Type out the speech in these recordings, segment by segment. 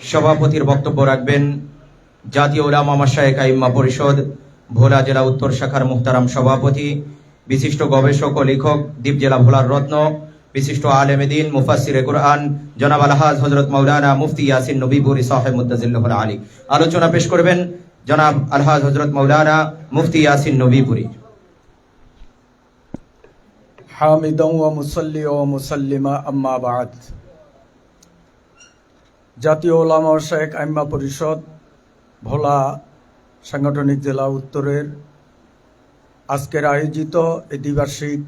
সভাপতির বক্তব্য রাখবেন জাতীয় উলামা মাশায়েখ আইম্মা পরিষদ ভোলা জেলা উত্তর শাখার মুহতারাম সভাপতি, বিশিষ্ট গবেষক ও লেখক, দ্বীপ জেলা ভোলার রত্ন, বিশিষ্ট আলেম দ্বীন, মুফাসসিরে কুরআন জনাব আলহাজ হযরত মাওলানা মুফতি ইয়াসিন নবীপুরী সাহেব মুদ্দাজিল্লাহুল আলী। আলোচনা পেশ করবেন জনাব আলহাজ হযরত মাওলানা মুফতি ইয়াসিন নবীপুরী। হামিদান ওয়া মুসাল্লি ওয়া মুসাল্লিমা আম্মা বা'দ। জাতীয় উলামা মাশায়েখ আইম্মা পরিষদ ভোলা সাংগঠনিক জেলা উত্তরের আজকের আয়োজিত এই দ্বিবার্ষিক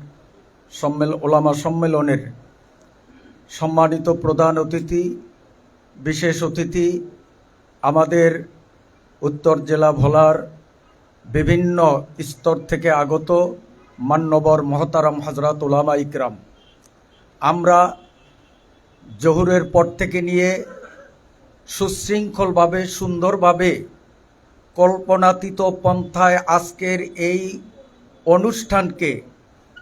ওলামা সম্মেলনের সম্মানিত প্রধান অতিথি, বিশেষ অতিথি, আমাদের উত্তর জেলা ভোলার বিভিন্ন স্তর থেকে আগত মান্যবর মহতারাম হযরত উলামা ইকরাম, আমরা জোহরের পর থেকে নিয়ে সুশৃঙ্খলভাবে সুন্দরভাবে কল্পনাতীত পন্থায় আজকের এই অনুষ্ঠানকে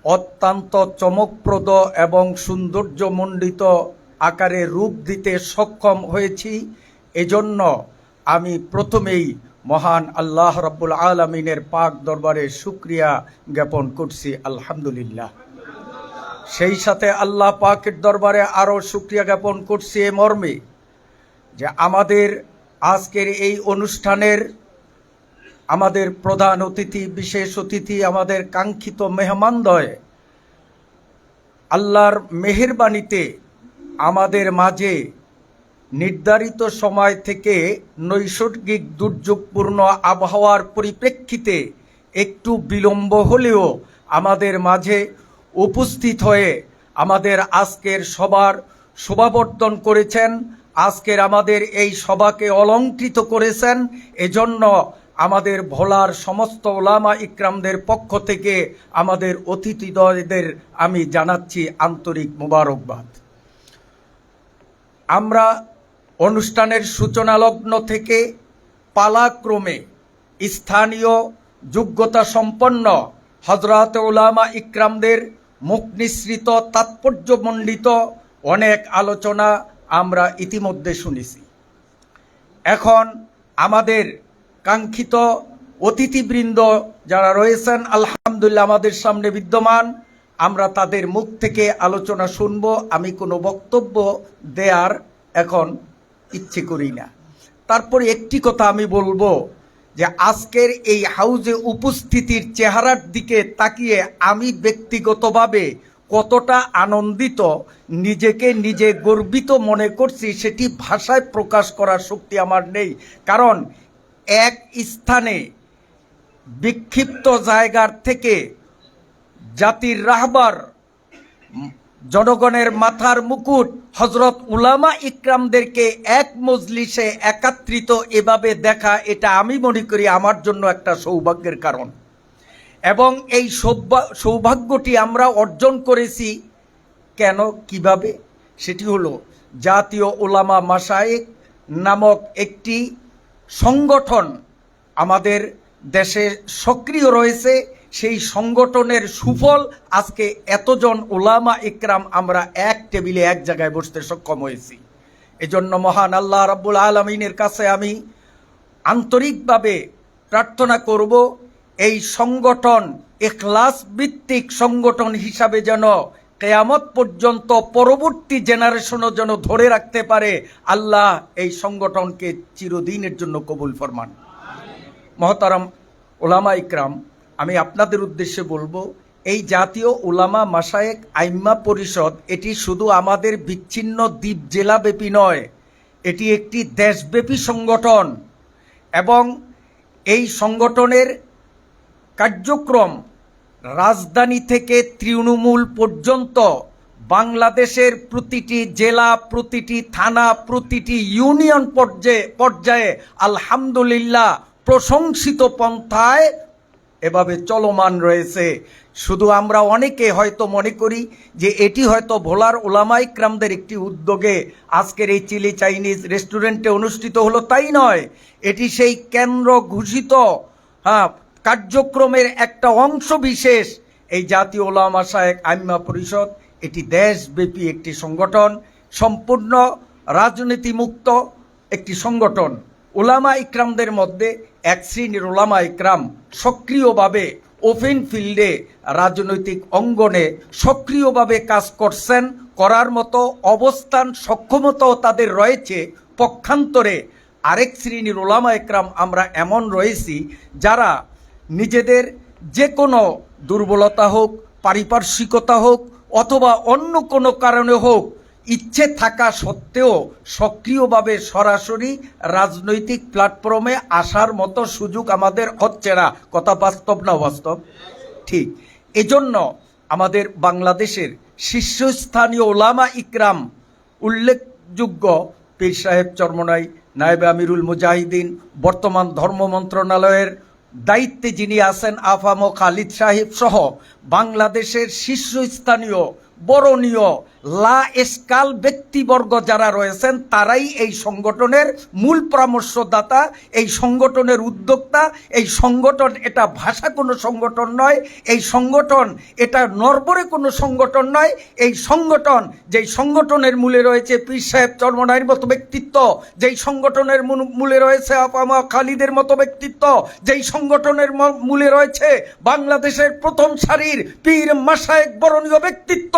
অত্যন্ত চমকপ্রদ এবং সৌন্দর্যমণ্ডিত আকারে রূপ দিতে সক্ষম হয়েছি। এজন্য আমি প্রথমেই মহান আল্লাহ রাব্বুল আলামিনের পাক দরবারে শুকরিয়া জ্ঞাপন করছি, আলহামদুলিল্লাহ। সেই সাথে আল্লাহ পাকের দরবারে আরও শুকরিয়া জ্ঞাপন করছি এ মর্মে যে আমাদের আজকের এই অনুষ্ঠানের আমাদের প্রধান অতিথি, বিশেষ অতিথি, আমাদের কাঙ্ক্ষিত মেহমানদ্বয় আল্লাহর মেহেরবানিতে আমাদের মাঝে নির্ধারিত সময় থেকে নৈসর্গিক দুর্যোগপূর্ণ আবহাওয়ার পরিপ্রেক্ষিতে একটু বিলম্ব হলেও আমাদের মাঝে উপস্থিত হয়ে আমাদের আজকের সবার শোভাবর্ধন করেছেন, আজকের আমাদের এই সভাকে অলংকৃত করেছেন। এজন্য আমাদের ভোলার সমস্ত উলামা ইকরামদের পক্ষ থেকে আমাদের অতিথিদ্বয়দের আমি জানাচ্ছি আন্তরিক মোবারকবাদ। আমরা অনুষ্ঠানের সূচনা লগ্ন থেকে পালাক্রমে স্থানীয় যোগ্যতা সম্পন্ন হযরত উলামা ইকরামদের মুখ নিঃসৃত তাৎপর্যমণ্ডিত অনেক আলোচনা আমরা ইতিমধ্যে শুনেছি। এখন আমাদের কাঙ্ক্ষিত অতিথিবৃন্দ যারা রয়েছেন আলহামদুলিল্লাহ আমাদের সামনে বিদ্যমান, আমরা তাদের মুখ থেকে আলোচনা শুনব। আমি কোনো বক্তব্য দেওয়ার এখন ইচ্ছে করি না। তারপরে একটি কথা আমি বলবো যে আজকের এই হাউজে উপস্থিতির চেহারার দিকে তাকিয়ে আমি ব্যক্তিগতভাবে কতটা আনন্দিত, নিজেকে নিজে গর্বিত মনে করছি, সেটি ভাষায় প্রকাশ করার শক্তি আমার নেই। কারণ এক স্থানে বিক্ষিপ্ত জায়গার থেকে জাতির রাহবার, জনগণের মাথার মুকুট হযরত উলামা ইকরামদেরকে এক মজলিসে একত্রিত এভাবে দেখা, এটা আমি মনে করি আমার জন্য একটা সৌভাগ্যের কারণ। এবং এই সৌভাগ্যটি আমরা অর্জন করেছি কেন, কিভাবে? সেটি হলো জাতীয় উলামা মাশায়েখ নামক একটি সংগঠন আমাদের দেশে সক্রিয় রয়েছে। সেই সংগঠনের সুফল আজকে এতজন উলামা ইকরাম আমরা এক টেবিলে এক জায়গায় বসতে সক্ষম হয়েছি। এজন্য মহান আল্লাহ রাব্বুল আলামিনের কাছে আমি আন্তরিকভাবে প্রার্থনা করব এই সংগঠন ইখলাস ভিত্তিক সংগঠন হিসাবে যেন কিয়ামত পর্যন্ত পরবর্তী জেনারেশনও যেন ধরে রাখতে পারে। আল্লাহ এই সংগঠনকে চিরদিনের জন্য কবুল ফরমান। মহতারাম উলামা ইকরাম, আমি আপনাদের উদ্দেশ্যে বলবো এই জাতীয় উলামা মাশায়েখ আইম্মা পরিষদ এটি শুধু আমাদের বিচ্ছিন্ন দ্বীপ জেলাব্যাপী নয়, এটি একটি দেশব্যাপী সংগঠন। এবং এই সংগঠনের কার্যক্রম রাজধানী থেকে তৃণমূল পর্যন্ত বাংলাদেশের প্রতিটি জেলা, প্রতিটি থানা, প্রতিটি ইউনিয়ন পর্যায়ে আলহামদুলিল্লাহ প্রশংসিত পন্থায় এভাবে চলমান রয়েছে। শুধু আমরা অনেকে হয়তো মনে করি যে এটি হয়তো ভোলার উলামা ইকরামদের একটি উদ্যোগে আজকের এই চিলি চাইনিজ রেস্টুরেন্টে অনুষ্ঠিত হলো, তাই নয়। এটি সেই কেন্দ্র ঘোষিত কার্যক্রমের একটা অংশ বিশেষ। এই জাতীয় উলামা মাশায়েখ আইম্মা পরিষদ এটি দেশব্যাপী একটি সংগঠন, সম্পূর্ণ রাজনীতি মুক্ত একটি সংগঠন। ওলামা ইকরামদের মধ্যে এক শ্রেণীর ওলামা ইকরাম সক্রিয়ভাবে ওপেন ফিল্ডে রাজনৈতিক অঙ্গনে সক্রিয়ভাবে কাজ করছেন, করার মতো অবস্থান সক্ষমতাও তাদের রয়েছে। পক্ষান্তরে আরেক শ্রেণীর ওলামা ইকরাম আমরা এমন রয়েছি যারা নিজেদের যে কোনো দুর্বলতা হোক, পারিপার্শ্বিকতা হোক অথবা অন্য কোনো কারণে হোক, ইচ্ছে থাকা সত্ত্বেও সক্রিয়ভাবে সরাসরি রাজনৈতিক প্ল্যাটফর্মে আসার মতো সুযোগ আমাদের হচ্ছে না। কথা বাস্তব না বাস্তব? ঠিক এজন্য আমাদের বাংলাদেশের শীর্ষস্থানীয় ওলামা ইকরাম উল্লেখযোগ্য পীর সাহেব চরমনাই, নায়েবে আমিরুল মুজাহিদিন, বর্তমান ধর্ম মন্ত্রণালয়ের দায়িত্বে যিনি আছেন আফাম খালিদ সাহেব সহ বাংলাদেশের শীর্ষস্থানীয় বরণীয় লা এসকাল ব্যক্তিবর্গ যারা রয়েছেন তারাই এই সংগঠনের মূল পরামর্শদাতা, এই সংগঠনের উদ্যোক্তা। এই সংগঠন এটা ভাষা কোনো সংগঠন নয়, এই সংগঠন এটা নরবরে কোনো সংগঠন নয়। এই সংগঠন, যেই সংগঠনের মূলে রয়েছে পীর সাহেব চরমনাইয়ের মতো ব্যক্তিত্ব, যেই সংগঠনের মূলে রয়েছে আফামা খালিদের মতো ব্যক্তিত্ব, যেই সংগঠনের মূলে রয়েছে বাংলাদেশের প্রথম সারির পীর মাশায়েখ বরণীয় ব্যক্তিত্ব।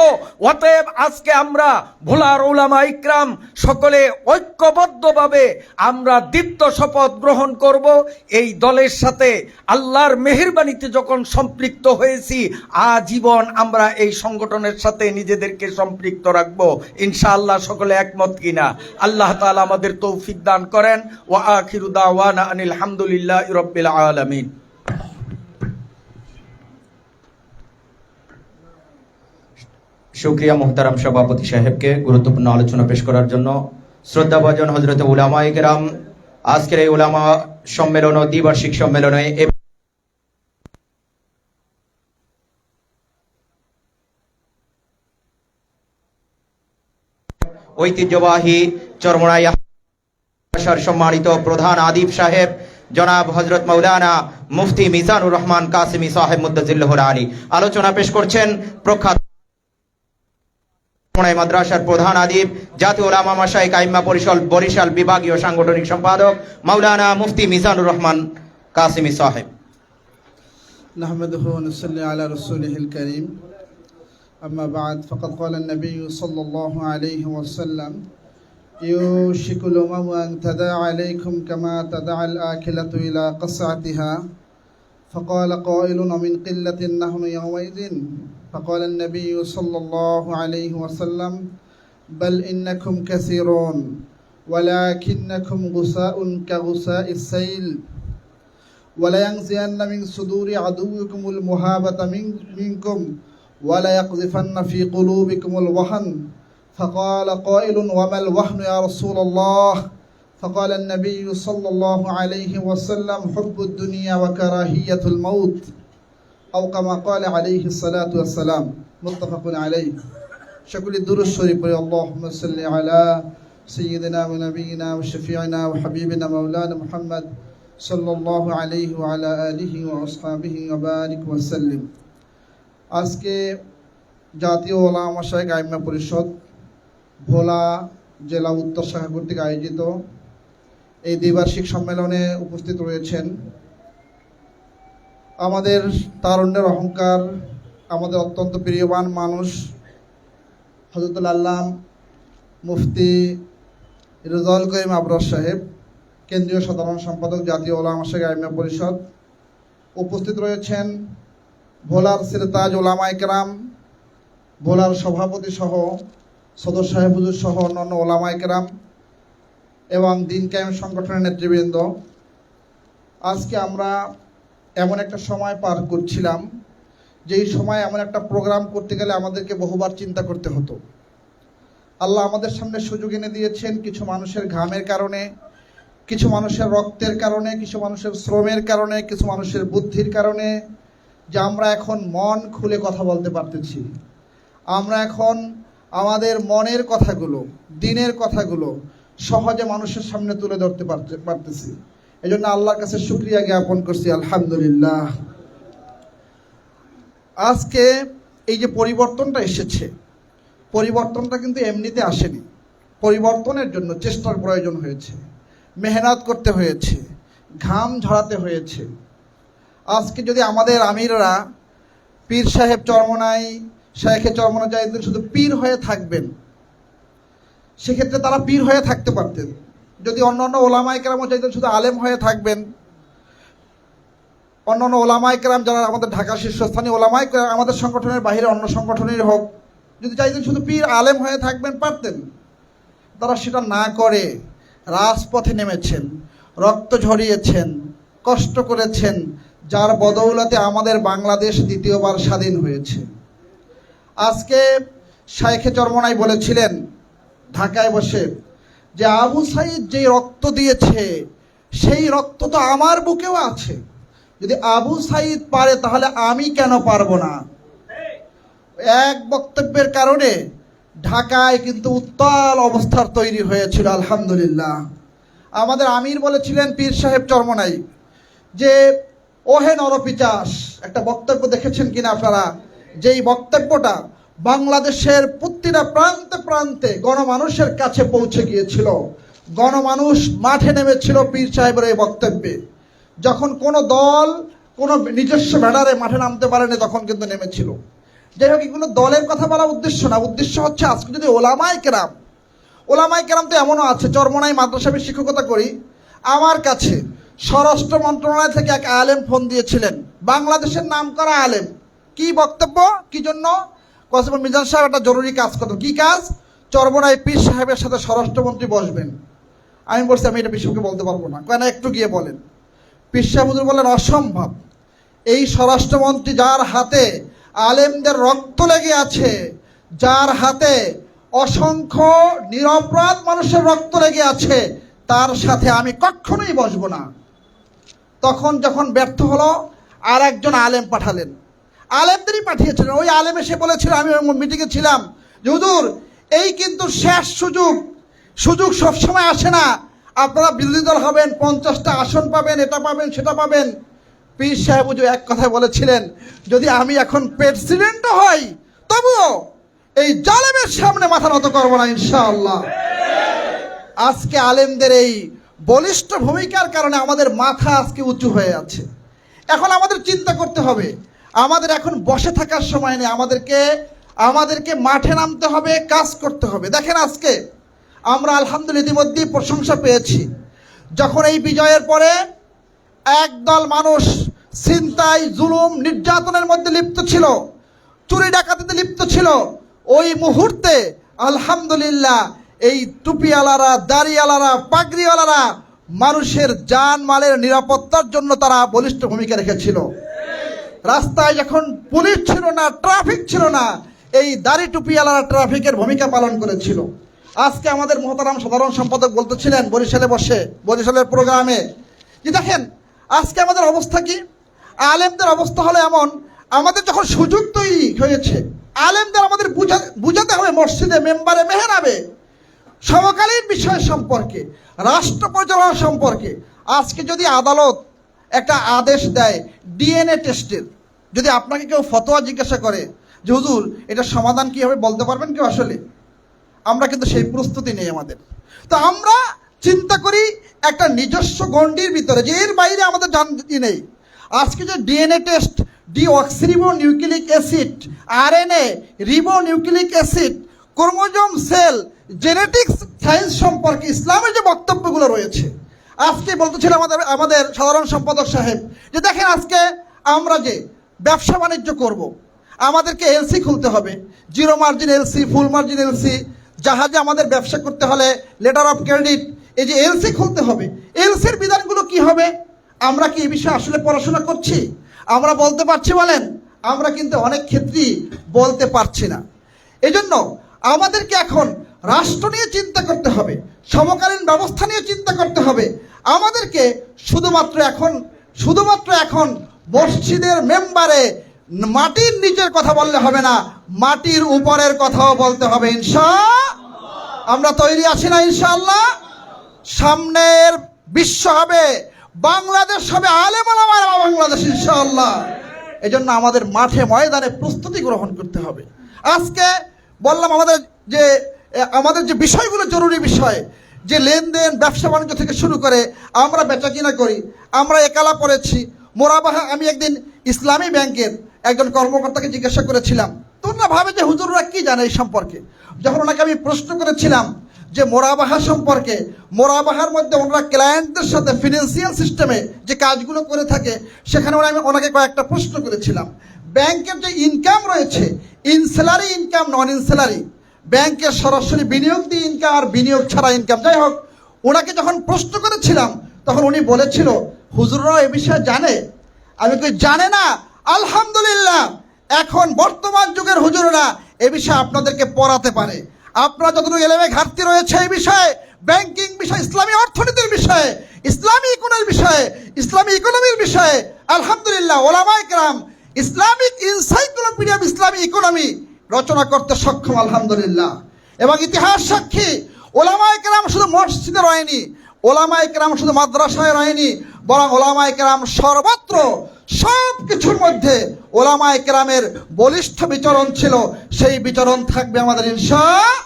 অতএব আজকে আমরা ভোলার উলামা ইকরাম সকলে ঐক্যবদ্ধভাবে আমরা দীপ্ত শপথ গ্রহণ করব। এই দলের সাথে আল্লাহর মেহেরবানিতে যখন সম্পৃক্ত হয়েছি, আজীবন আমরা এই সংগঠনের সাথে নিজেদেরকে সম্পৃক্ত রাখবো ইনশাআল্লাহ। সকলে একমত কিনা? আল্লাহ তাআলা আমাদের তৌফিক দান করেন। ওয়া আখিরু দাওয়ানা আনিল হামদুলিল্লাহি রাব্বিল আলামিন। শুকরিয়া মুহতারাম সভাপতি সাহেবকে গুরুত্বপূর্ণ আলোচনা পেশ করার জন্য। শ্রদ্ধাভাজন হযরত উলামায়ে কেরাম, আজকের এই উলামা সম্মেলন ও দ্বিবার্ষিক সম্মেলনে ঐতিহ্যবাহী চরমনাই সম্মানিত প্রধান আদিব সাহেব জনাব হযরত মাওলানা মুফতি মিজানুর রহমান কাসিমি সাহেব মুদ্দাজিল্লাহুল আলী আলোচনা পেশ করছেন। প্রখ্যাত মাদ্রাসার প্রধান আদিব, জাতীয় উলামা মাশায়েখ আইম্মা পরিষদ বরিশাল বিভাগীয় সাংগঠনিক সম্পাদক মাওলানা মুফতি মিজানুর রহমান কাসিমি সাহেব। نحمده ونصلي على رسوله الكريم أما بعد فقد قال النبي صلى الله عليه وسلم يوشك الأمم أن تداعى عليكم كما تداعى الآكلة إلى قصعتها فقال قائل ومن قلة نحن يومئذ فقال النبي صلى الله عليه وسلم بل إنكم كثيرون ولكنكم غثاء كغثاء السيل ولا ينزين من صدور عدوكم المهابة منكم ولا يقذفن في قلوبكم الوهن فقال قائل وما الوهن يا رسول الله فقال النبي صلى الله عليه وسلم حب الدنيا وكراهية الموت أو كما قال عليه الصلاة والسلام متفق عليه شكل الدروس الشريف اللهم صل على سيدنا ونبينا وشفيعنا وحبيبنا مولانا محمد صلى الله عليه وعلى آله وأصحابه وبارك وسلم আজকে জাতীয় ওলামা মাশায়েখ আইম্মা পরিষদ ভোলা জেলা উত্তর শাখা কর্তৃক আয়োজিত এই দ্বিবার্ষিক সম্মেলনে উপস্থিত রয়েছেন আমাদের তারুণ্যের অহংকার, আমাদের অত্যন্ত প্রিয়বান মানুষ হযরতুল আল্লাম মুফতি রেজাউল করিম আবরার সাহেব, কেন্দ্রীয় সাধারণ সম্পাদক জাতীয় ওলামা মাশায়েখ আইম্মা পরিষদ। উপস্থিত রয়েছেন ভোলার সিরতাজ ওলামায়ে কেরাম, ভোলার সভাপতি সহ সদর সাহেব হুজুর সহ অন্যান্য ওলামায়ে কেরাম এবং দিন কায়েম সংগঠনের নেতৃবৃন্দ। আজকে আমরা এমন একটা সময় পার করছিলাম যেই সময় এমন একটা প্রোগ্রাম করতে গেলে আমাদেরকে বহুবার চিন্তা করতে হতো। আল্লাহ আমাদের সামনে সুযোগ এনে দিয়েছেন কিছু মানুষের ঘামের কারণে, কিছু মানুষের রক্তের কারণে, কিছু মানুষের শ্রমের কারণে, কিছু মানুষের বুদ্ধির কারণে যে আমরা এখন মন খুলে কথা বলতে পারতেছি। আমরা এখন আমাদের মনের কথাগুলো, দিনের কথাগুলো সহজে মানুষের সামনে তুলে ধরতে পারতেছি। এই জন্য আল্লাহর কাছে শুকরিয়া জ্ঞাপন করছি, আলহামদুলিল্লাহ। আজকে এই যে পরিবর্তনটা এসেছে, পরিবর্তনটা কিন্তু এমনিতে আসেনি। পরিবর্তনের জন্য চেষ্টার প্রয়োজন হয়েছে, মেহনত করতে হয়েছে, ঘাম ঝরাতে হয়েছে। আজকে যদি আমাদের আমিররা পীর সাহেব চরমনাই, শেখে চরমনা জাহিদুদ্দিন শুধু পীর হয়ে থাকবেন, সেক্ষেত্রে তারা পীর হয়ে থাকতে পারতেন। যদি অন্যান্য ওলামায়ে কেরাম চাইতেন শুধু আলেম হয়ে থাকবেন, অন্যান্য ওলামায়ে কেরাম যারা আমাদের ঢাকা শীর্ষস্থানীয় ওলামায়ে কেরাম আমাদের সংগঠনের বাইরে অন্য সংগঠনের হোক, যদি চাইতেন শুধু পীর আলেম হয়ে থাকবেন পারতেন। তারা সেটা না করে রাজপথে নেমেছেন, রক্ত ঝরিয়েছেন, কষ্ট করেছেন, যার বদৌলতে আমাদের বাংলাদেশ দ্বিতীয়বার স্বাধীন হয়েছে। আজকে শাইখে চরমনাই বলেছিলেন ঢাকায় বসে যে আবু সাঈদ যে রক্ত দিয়েছে সেই রক্ত তো আমার বুকেও আছে, যদি আবু সাঈদ পারে তাহলে আমি কেন পারবো না। এক বক্তব্যের কারণে ঢাকায় কিন্তু উত্তাল অবস্থার তৈরি হয়েছিল। আলহামদুলিল্লাহ, আমাদের আমির বলেছিলেন পীর সাহেব চরমনাই যে ওহে নরপিচাস, একটা বক্তব্য দেখেছেন কিনা আপনারা, যেই বক্তব্যটা বাংলাদেশের প্রতিটা প্রান্তে প্রান্তে গণমানুষের কাছে পৌঁছে গিয়েছিল। গণমানুষ মাঠে নেমেছিল পীর সাহেবের এই বক্তব্যে। যখন কোনো দল কোনো নিজস্ব ব্যানারে মাঠে নামতে পারেনি তখন কিন্তু নেমেছিল। যাই হোক, এগুলো দলের কথা বলা উদ্দেশ্য না, উদ্দেশ্য হচ্ছে আজকে যদি ওলামায়ে কেরাম তো এমনও আছে, চরমনাই মাদ্রাসায় শিক্ষকতা করি, আমার কাছে স্বরাষ্ট্র মন্ত্রণালয় থেকে এক আলেম ফোন দিয়েছিলেন, বাংলাদেশের নাম করা আলেম। কি বক্তব্য, কি জন্য? কসিমুল মিজান সাহেব একটা জরুরি কাজ করতো। কি কাজ? চরমনাই পীর সাহেবের সাথে স্বরাষ্ট্রমন্ত্রী বসবেন। আমি বলছি আমি এটা বিশ্বকে বলতে পারবো না। কেন, একটু গিয়ে বলেন। পীর সাহেব হুজুর বললেন অসম্ভব, এই স্বরাষ্ট্রমন্ত্রী যার হাতে আলেমদের রক্ত লেগে আছে, যার হাতে অসংখ্য নিরপরাধ মানুষের রক্ত লেগে আছে, তার সাথে আমি কখনোই বসবো না। তখন যখন ব্যর্থ হলো আর একজন আলেম পাঠালেন, আলেমদেরই পাঠিয়েছিলেন। ওই আলেম এসে বলেছিল, আমি ওই মিটিংয়ে ছিলাম, যে হুজুর এই কিন্তু শেষ সুযোগ সবসময় আসে না, আপনারা বিরোধী দল হবেন, 50টা আসন পাবেন, এটা পাবেন সেটা পাবেন। পীর সাহেব হুজুর এক কথায় বলেছিলেন, যদি আমি এখন প্রেসিডেন্টও হই তবুও এই জালেমের সামনে মাথা নত করবো না ইনশাআল্লাহ। আজকে আলেমদের এই বলিষ্ঠ ভূমিকার কারণে আমাদের মাথা আজকে উঁচু হয়ে আছে। এখন আমাদের চিন্তা করতে হবে, আমাদের এখন বসে থাকার সময় নেই, আমাদেরকে মাঠে নামতে হবে, কাজ করতে হবে। দেখেন আজকে আমরা আলহামদুলিল্লাহ ইতিমধ্যেই প্রশংসা পেয়েছি। যখন এই বিজয়ের পরে একদল মানুষ ছিনতাই, জুলুম, নির্যাতনের মধ্যে লিপ্ত ছিল, চুরি ডাকাতিতে লিপ্ত ছিল, ওই মুহূর্তে আলহামদুলিল্লাহ এই টুপিওয়ালারা, দাড়িওয়ালারা, পাগড়িওয়ালারা মানুষের জান মালের নিরাপত্তার জন্য তারা বলিষ্ঠ ভূমিকা রেখেছিল। রাস্তায় যখন পুলিশ ছিল না, ট্রাফিক ছিল না, এই দাড়ি টুপিওয়ালারা ট্রাফিকের ভূমিকা পালন করেছিল। আজকে আমাদের মহতারাম সাধারণ সম্পাদক বলতেছিলেন বরিশালে বসে, বরিশালের প্রোগ্রামে, যে দেখেন আজকে আমাদের অবস্থা কি। আলেমদের অবস্থা হলো এমন, আমাদের যখন সুযোগ তৈরি হয়েছে, আলেমদের আমাদের বুঝাতে হবে মসজিদে, মেম্বারে, মেহরাবে সমকালীন বিষয় সম্পর্কে, রাষ্ট্র পরিচালনা সম্পর্কে। আজকে যদি আদালত একটা আদেশ দেয় ডিএনএ টেস্টের, যদি আপনাকে কেউ ফতোয়া জিজ্ঞাসা করে যে হুজুর এটা সমাধান কি হবে বলতে পারবেন কেউ? আসলে আমরা কিন্তু সেই প্রস্তুতি নেই আমাদের। তো আমরা চিন্তা করি একটা নিজস্ব গণ্ডির ভিতরে, যে এর বাইরে আমাদের জানি নেই। আজকে যে DNA test, deoxyribonucleic acid, RNA, ribonucleic acid, chromosome, cell, genetics science সম্পর্কে ইসলামের যে বক্তব্যগুলো রয়েছে, আজকে বলতেছিল আমাদের সাধারণ সম্পাদক সাহেব, যে দেখেন আজকে আমরা যে ব্যবসা বাণিজ্য করব, আমাদেরকে এলসি খুলতে হবে, জিরো মার্জিন এলসি, ফুল মার্জিন এলসি, জাহাজে আমাদের ব্যবসা করতে হলে লেটার অফ ক্রেডিট, এই যে এলসি খুলতে হবে, এলসির বিধানগুলো কি হবে? আমরা কি এই বিষয়ে আসলে পড়াশোনা করছি? আমরা বলতে পারছি? বলেন, আমরা কিন্তু অনেক ক্ষেত্রেই বলতে পারছি না। এজন্য আমাদেরকে এখন রাষ্ট্র নিয়ে চিন্তা করতে হবে, সমকালীন ব্যবস্থা নিয়ে চিন্তা করতে হবে। আমাদেরকে শুধুমাত্র এখন মসজিদের মেম্বারে মাটির নিচের কথা বললে হবে না, মাটির উপরের কথাও বলতে হবে। আমরা তৈরি আছি না? ইনশাআল্লাহ সামনের বিশ্ব হবে, বাংলাদেশ হবে আলেম ওলামার বাংলাদেশ ইনশাআল্লাহ। এজন্য আমাদের মাঠে ময়দানে প্রস্তুতি গ্রহণ করতে হবে। আজকে বললাম আমাদের যে আমাদের যে বিষয়গুলো জরুরি বিষয়, যে লেনদেন ব্যবসা বাণিজ্য থেকে শুরু করে আমরা বেচা কিনা করি, আমরা একালা পড়েছি মোরাবাহা। আমি একদিন ইসলামী ব্যাংকের একজন কর্মকর্তাকে জিজ্ঞাসা করেছিলাম, তোমরা ভাবে যে হুজুররা কি জানে এই সম্পর্কে। যখন ওনাকে আমি প্রশ্ন করেছিলাম যে মোরাবাহা সম্পর্কে, মোরাবাহার মধ্যে ওনারা ক্লায়েন্টদের সাথে ফিনান্সিয়াল সিস্টেমে যে কাজগুলো করে থাকে, সেখানে আমি ওনাকে কয়েকটা প্রশ্ন করেছিলাম। ব্যাংকের যে ইনকাম রয়েছে, ইনস্যালারি ইনকাম, নন ইনস্যালারি, ব্যাংকের সরাসরি বিনিয়োগ দিয়ে ইনকাম আর বিনিয়োগ ছাড়া ইনকাম, যাই হোক, ওনাকে যখন প্রশ্ন করেছিলাম তখন উনি বলেছিল হুজুররা এ বিষয়ে জানে। আমি কই জানে না, আলহামদুলিল্লাহ এখন বর্তমান যুগের হুজুররা এ বিষয়ে আপনাদেরকে পড়াতে পারে। আপনারা যতটুকু এলেমে ঘাটতি রয়েছে এই বিষয়ে, ব্যাংকিং বিষয়, ইসলামী অর্থনীতির বিষয়ে, ইসলামী ইকোনমির বিষয়ে, ইসলামী ইকোনমির বিষয়ে আলহামদুলিল্লাহ ওলামায়ে কেরাম Islamic encyclopedia of Islami economy রচনা করতে সক্ষম আলহামদুলিল্লাহ। এবং ইতিহাস সাক্ষী, ওলামায়ে কেরাম শুধু মসজিদে রয়নি, ওলামায়ে কেরাম শুধু মাদ্রাসায় রয়নি, বরং ওলামায়ে কেরাম সর্বত্র সব কিছুর মধ্যে ওলামায়ে কেরামের বলিষ্ঠ বিচরণ ছিল। সেই বিচরণ থাকবে আমাদের ইনশাআল্লাহ।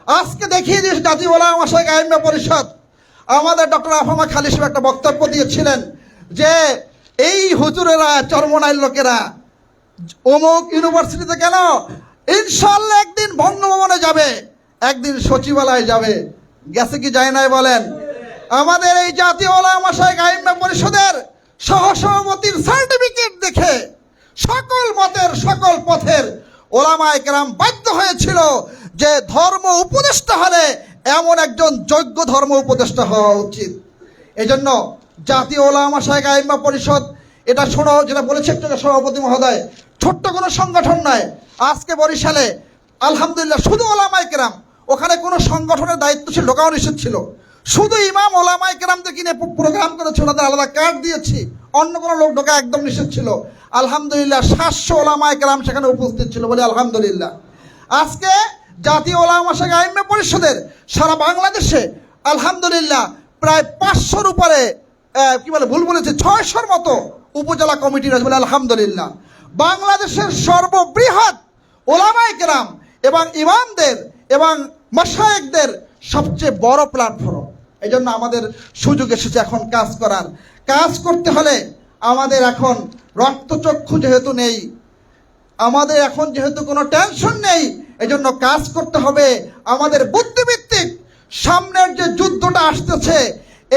আজকে দেখিয়ে দিয়েছে জাতীয় ওলামা মাশায়েখ আইম্মা পরিষদ, আমাদের ডক্টর আফামা খালিদ সাহেব একটা বক্তব্য দিয়েছিলেন যে এই হুজুরেরা চরমনাইল লোকেরা অমুক ইউনিভার্সিটিতে গেল, ইনশাআল্লাহ একদিন বঙ্গভবনে যাবে, একদিন সচিবালয়ে যাবে। গেছে কি যায় নাই বলেন? আমাদের এই জাতীয় ওলামা মাশায়েখ আইম্মা পরিষদের সহসভাপতির সার্টিফিকেট দেখে সকল মতের সকল পথের ওলামায়ে কেরাম বাধ্য হয়েছিল যে ধর্ম উপদেষ্টা হলে এমন একজন যোগ্য ধর্ম উপদেষ্টা হওয়া উচিত। এজন্য জাতীয় ওলামা মাশায়েখ আইম্মা পরিষদ, এটা শোনো যেটা বলেছে একটু সভাপতি মহোদয়, ছোট্ট কোনো সংগঠন নয়। আজকে বরিশালে আলহামদুলিল্লাহ শুধু ওলামায়ে কেরাম, ওখানে কোনো সংগঠনের দায়িত্বশীল ঢোকাও নিষেধ ছিল, শুধু ইমাম ওলামায়ে কেরামদের কিনে প্রোগ্রাম করেছে, ওনাদের আলাদা কার্ড দিয়েছি, অন্য কোনো লোক ঢোকা একদম নিষেধ ছিল। আলহামদুলিল্লাহ 700 ওলামায়ে কেরাম সেখানে উপস্থিত ছিল বলে আলহামদুলিল্লাহ। আজকে জাতীয় ওলামা মাশায়েখ আইম্মা পরিষদের সারা বাংলাদেশে আলহামদুলিল্লাহ প্রায় 500-র উপরে, কি বলে ভুল বলেছে, 600-র মতো উপজেলা কমিটি রয়েছে বলে আলহামদুলিল্লাহ। বাংলাদেশের সর্ববৃহৎ ওলামায়ে কেরাম এবং ইমামদের এবং মাশায়েখদের সবচেয়ে বড় প্ল্যাটফর্ম। এই জন্য আমাদের সুযোগ এসেছে এখন কাজ করার। কাজ করতে হলে আমাদের এখন রক্তচক্ষু যেহেতু নেই, আমাদের এখন যেহেতু কোনো টেনশন নেই, এজন্য কাজ করতে হবে আমাদের বুদ্ধিভিত্তিক। সামনের যে যুদ্ধটা আসতেছে,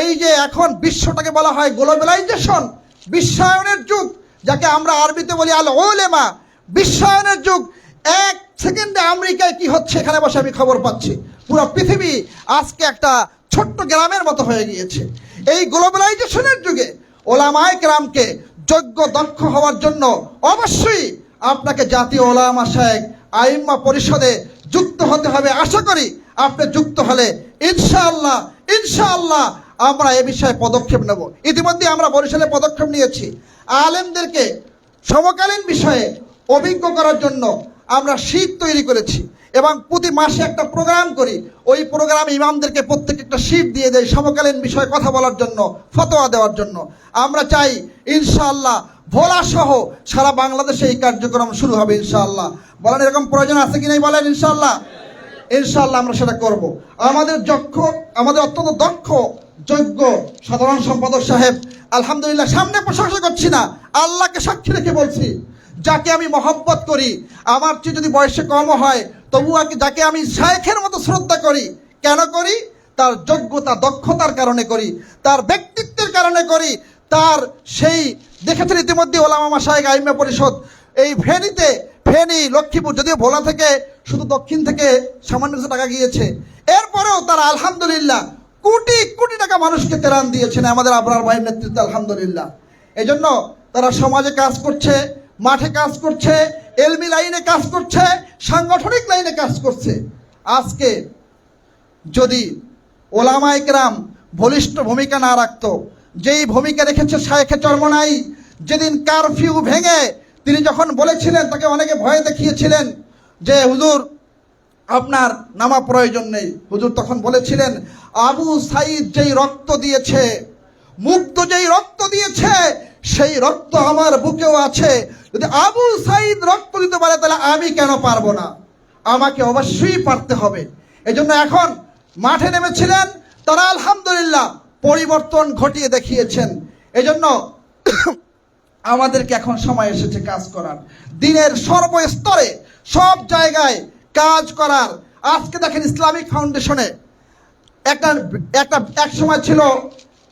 এই যে এখন বিশ্বটাকে বলা হয় গ্লোবালাইজেশন, বিশ্বায়নের যুগ, যাকে আমরা আরবিতে বলি আল উলামা, বিশ্বায়নের যুগ। 1 সেকেন্ডে আমেরিকায় কি হচ্ছে এখানে বসে আমি খবর পাচ্ছি, পুরো পৃথিবী আজকে একটা ছোট্ট গ্রামের মতো হয়ে গিয়েছে। এই গ্লোবালাইজেশনের যুগে ওলামায়ে কেরামকে যোগ্য দক্ষ হওয়ার জন্য অবশ্যই আপনাকে জাতীয় ওলামা মাশায়েখ আইম্মা পরিষদে যুক্ত হতে হবে। আশা করি আপনি যুক্ত হলে ইনশাআল্লাহ ইনশাআল্লাহ আমরা এ বিষয়ে পদক্ষেপ নেব। ইতিমধ্যে আমরা বরিশালে পদক্ষেপ নিয়েছি, আলেমদেরকে সমকালীন বিষয়ে অভিজ্ঞ করার জন্য আমরা শীট তৈরি করেছি এবং প্রতি মাসে একটা প্রোগ্রাম করি। ওই প্রোগ্রামে ইমামদেরকে প্রত্যেক একটা শীট দিয়ে দেয় সমকালীন বিষয়ে কথা বলার জন্য, ফতোয়া দেওয়ার জন্য। আমরা চাই ইনশাআল্লাহ ভোলা সহ সারা বাংলাদেশে এই কার্যক্রম শুরু হবে ইনশাআল্লাহ। বলেন এরকম প্রয়োজন আছে কি নাই বলেন? ইনশাআল্লাহ ইনশাআল্লাহ আমরা সেটা করব। আমাদের অত্যন্ত দক্ষ যোগ্য সাধারণ সম্পাদক সাহেব আলহামদুলিল্লাহ, সামনে প্রশংসা করছি না, আল্লাহকে সাক্ষী রেখে বলছি, যাকে আমি মহব্বত করি, আমার চেয়ে যদি বয়সে কম হয় তবুও যাকে আমি শায়েখের মতো শ্রদ্ধা করি, কেন করি? তার যোগ্যতা দক্ষতার কারণে করি, তার ব্যক্তিত্বের কারণে করি, তার সেই দেখেছেন ইতিমধ্যে ওলামা মাশায়েখ আইম্মা পরিষদ এই ফেনী লক্ষ্মীপুর, যদিও ভোলা থেকে শুধু দক্ষিণ থেকে সামান্য কিছু টাকা গিয়েছে, এরপরেও তারা আলহামদুলিল্লাহ কোটি কোটি টাকা মানুষকে ত্রাণ দিয়েছেন আমাদের আবরার ভাইয়ের নেতৃত্বে আলহামদুলিল্লাহ। এই জন্য তারা সমাজে কাজ করছে, মাঠে কাজ করছে, এলমি লাইনে কাজ করছে, সাংগঠনিক লাইনে কাজ করছে। আজকে যদি ওলামায়ে কেরাম বলিষ্ঠ ভূমিকা না রাখতো, যেই ভূমিকা রেখেছে শায়েখে চরমনাই, যেদিন কারফিউ ভেঙে তিনি যখন বলেছিলেন, তাকে অনেকে ভয় দেখিয়েছিলেন যে হুজুর আপনার নামা প্রয়োজন নেই। হুজুর তখন বলেছিলেন আবু সাঈদ যেই রক্ত দিয়েছে, মুক্ত যেই রক্ত দিয়েছে, সেই রক্ত আমার বুকেও আছে। যদি আবু সাঈদ রক্ত দিতে পারে তাহলে আমি কেন পারবো না? আমাকে অবশ্যই পারতে হবে। এজন্য এখন মাঠে নেমেছিলেন তারা, আলহামদুলিল্লাহ পরিবর্তন ঘটিয়ে দেখিয়েছেন। এজন্য আমাদেরকে এখন সময় এসেছে কাজ করার, দিনের সর্বস্তরে সব জায়গায় কাজ করার। আজকে দেখেন ইসলামিক ফাউন্ডেশনে এক সময় ছিল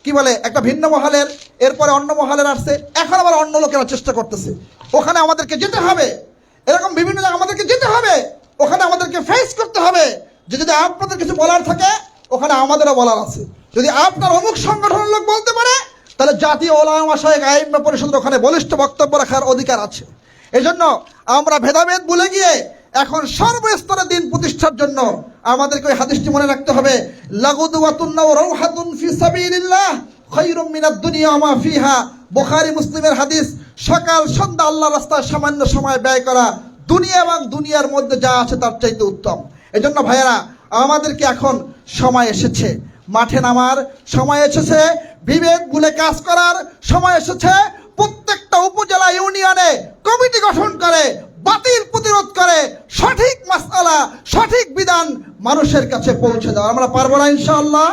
কি বলে একটা ভিন্ন মহলের, এরপরে অন্য মহলের আসছে, এখন আবার অন্য লোকেরা চেষ্টা করতেছে। ওখানে আমাদেরকে যেতে হবে, এরকম বিভিন্ন জায়গায় আমাদেরকে যেতে হবে, ওখানে আমাদেরকে ফেস করতে হবে যে যদি আপনাদের কিছু বলার থাকে ওখানে আমাদেরও বলার আছে। যদি আপনার অমুক সংগঠনের লোক বলতে পারে তাহলে জাতীয় ওলামা মাশায়েখ আইম্মা পরিষদের ওখানে বলিষ্ঠ বক্তব্য রাখার অধিকার আছে। এজন্য আমরা ভেদাভেদ ভুলে গিয়ে এখন সর্বস্তরে দিন প্রতিষ্ঠার জন্য আমাদেরকে ওই হাদিসটি মনে রাখতে হবে, লাগুদওয়াতুন ওয়া রাওহাতুন ফি সাবিলিল্লাহ খায়রুম মিনাদ দুনিয়া ওয়া মা ফিহা। বুখারী মুসলিমের হাদিস, সকাল সন্ধ্যা আল্লাহর রাস্তায় সামান্য সময় ব্যয় করা দুনিয়া এবং দুনিয়ার মধ্যে যা আছে তার চাইতে উত্তম। এজন্য ভাইয়েরা, আমাদেরকে এখন সময় এসেছে মাঠে নামার, সময় এসেছে বিভেদ ভুলে কাজ করার, সময় এসেছে প্রত্যেকটা উপজেলা ইউনিয়নে কমিটি গঠন করে বাতিল প্রতিরোধ করে সঠিক মাসআলা সঠিক বিধান মানুষের কাছে পৌঁছে দেওয়া। আমরা পারবো না ইনশাআল্লাহ?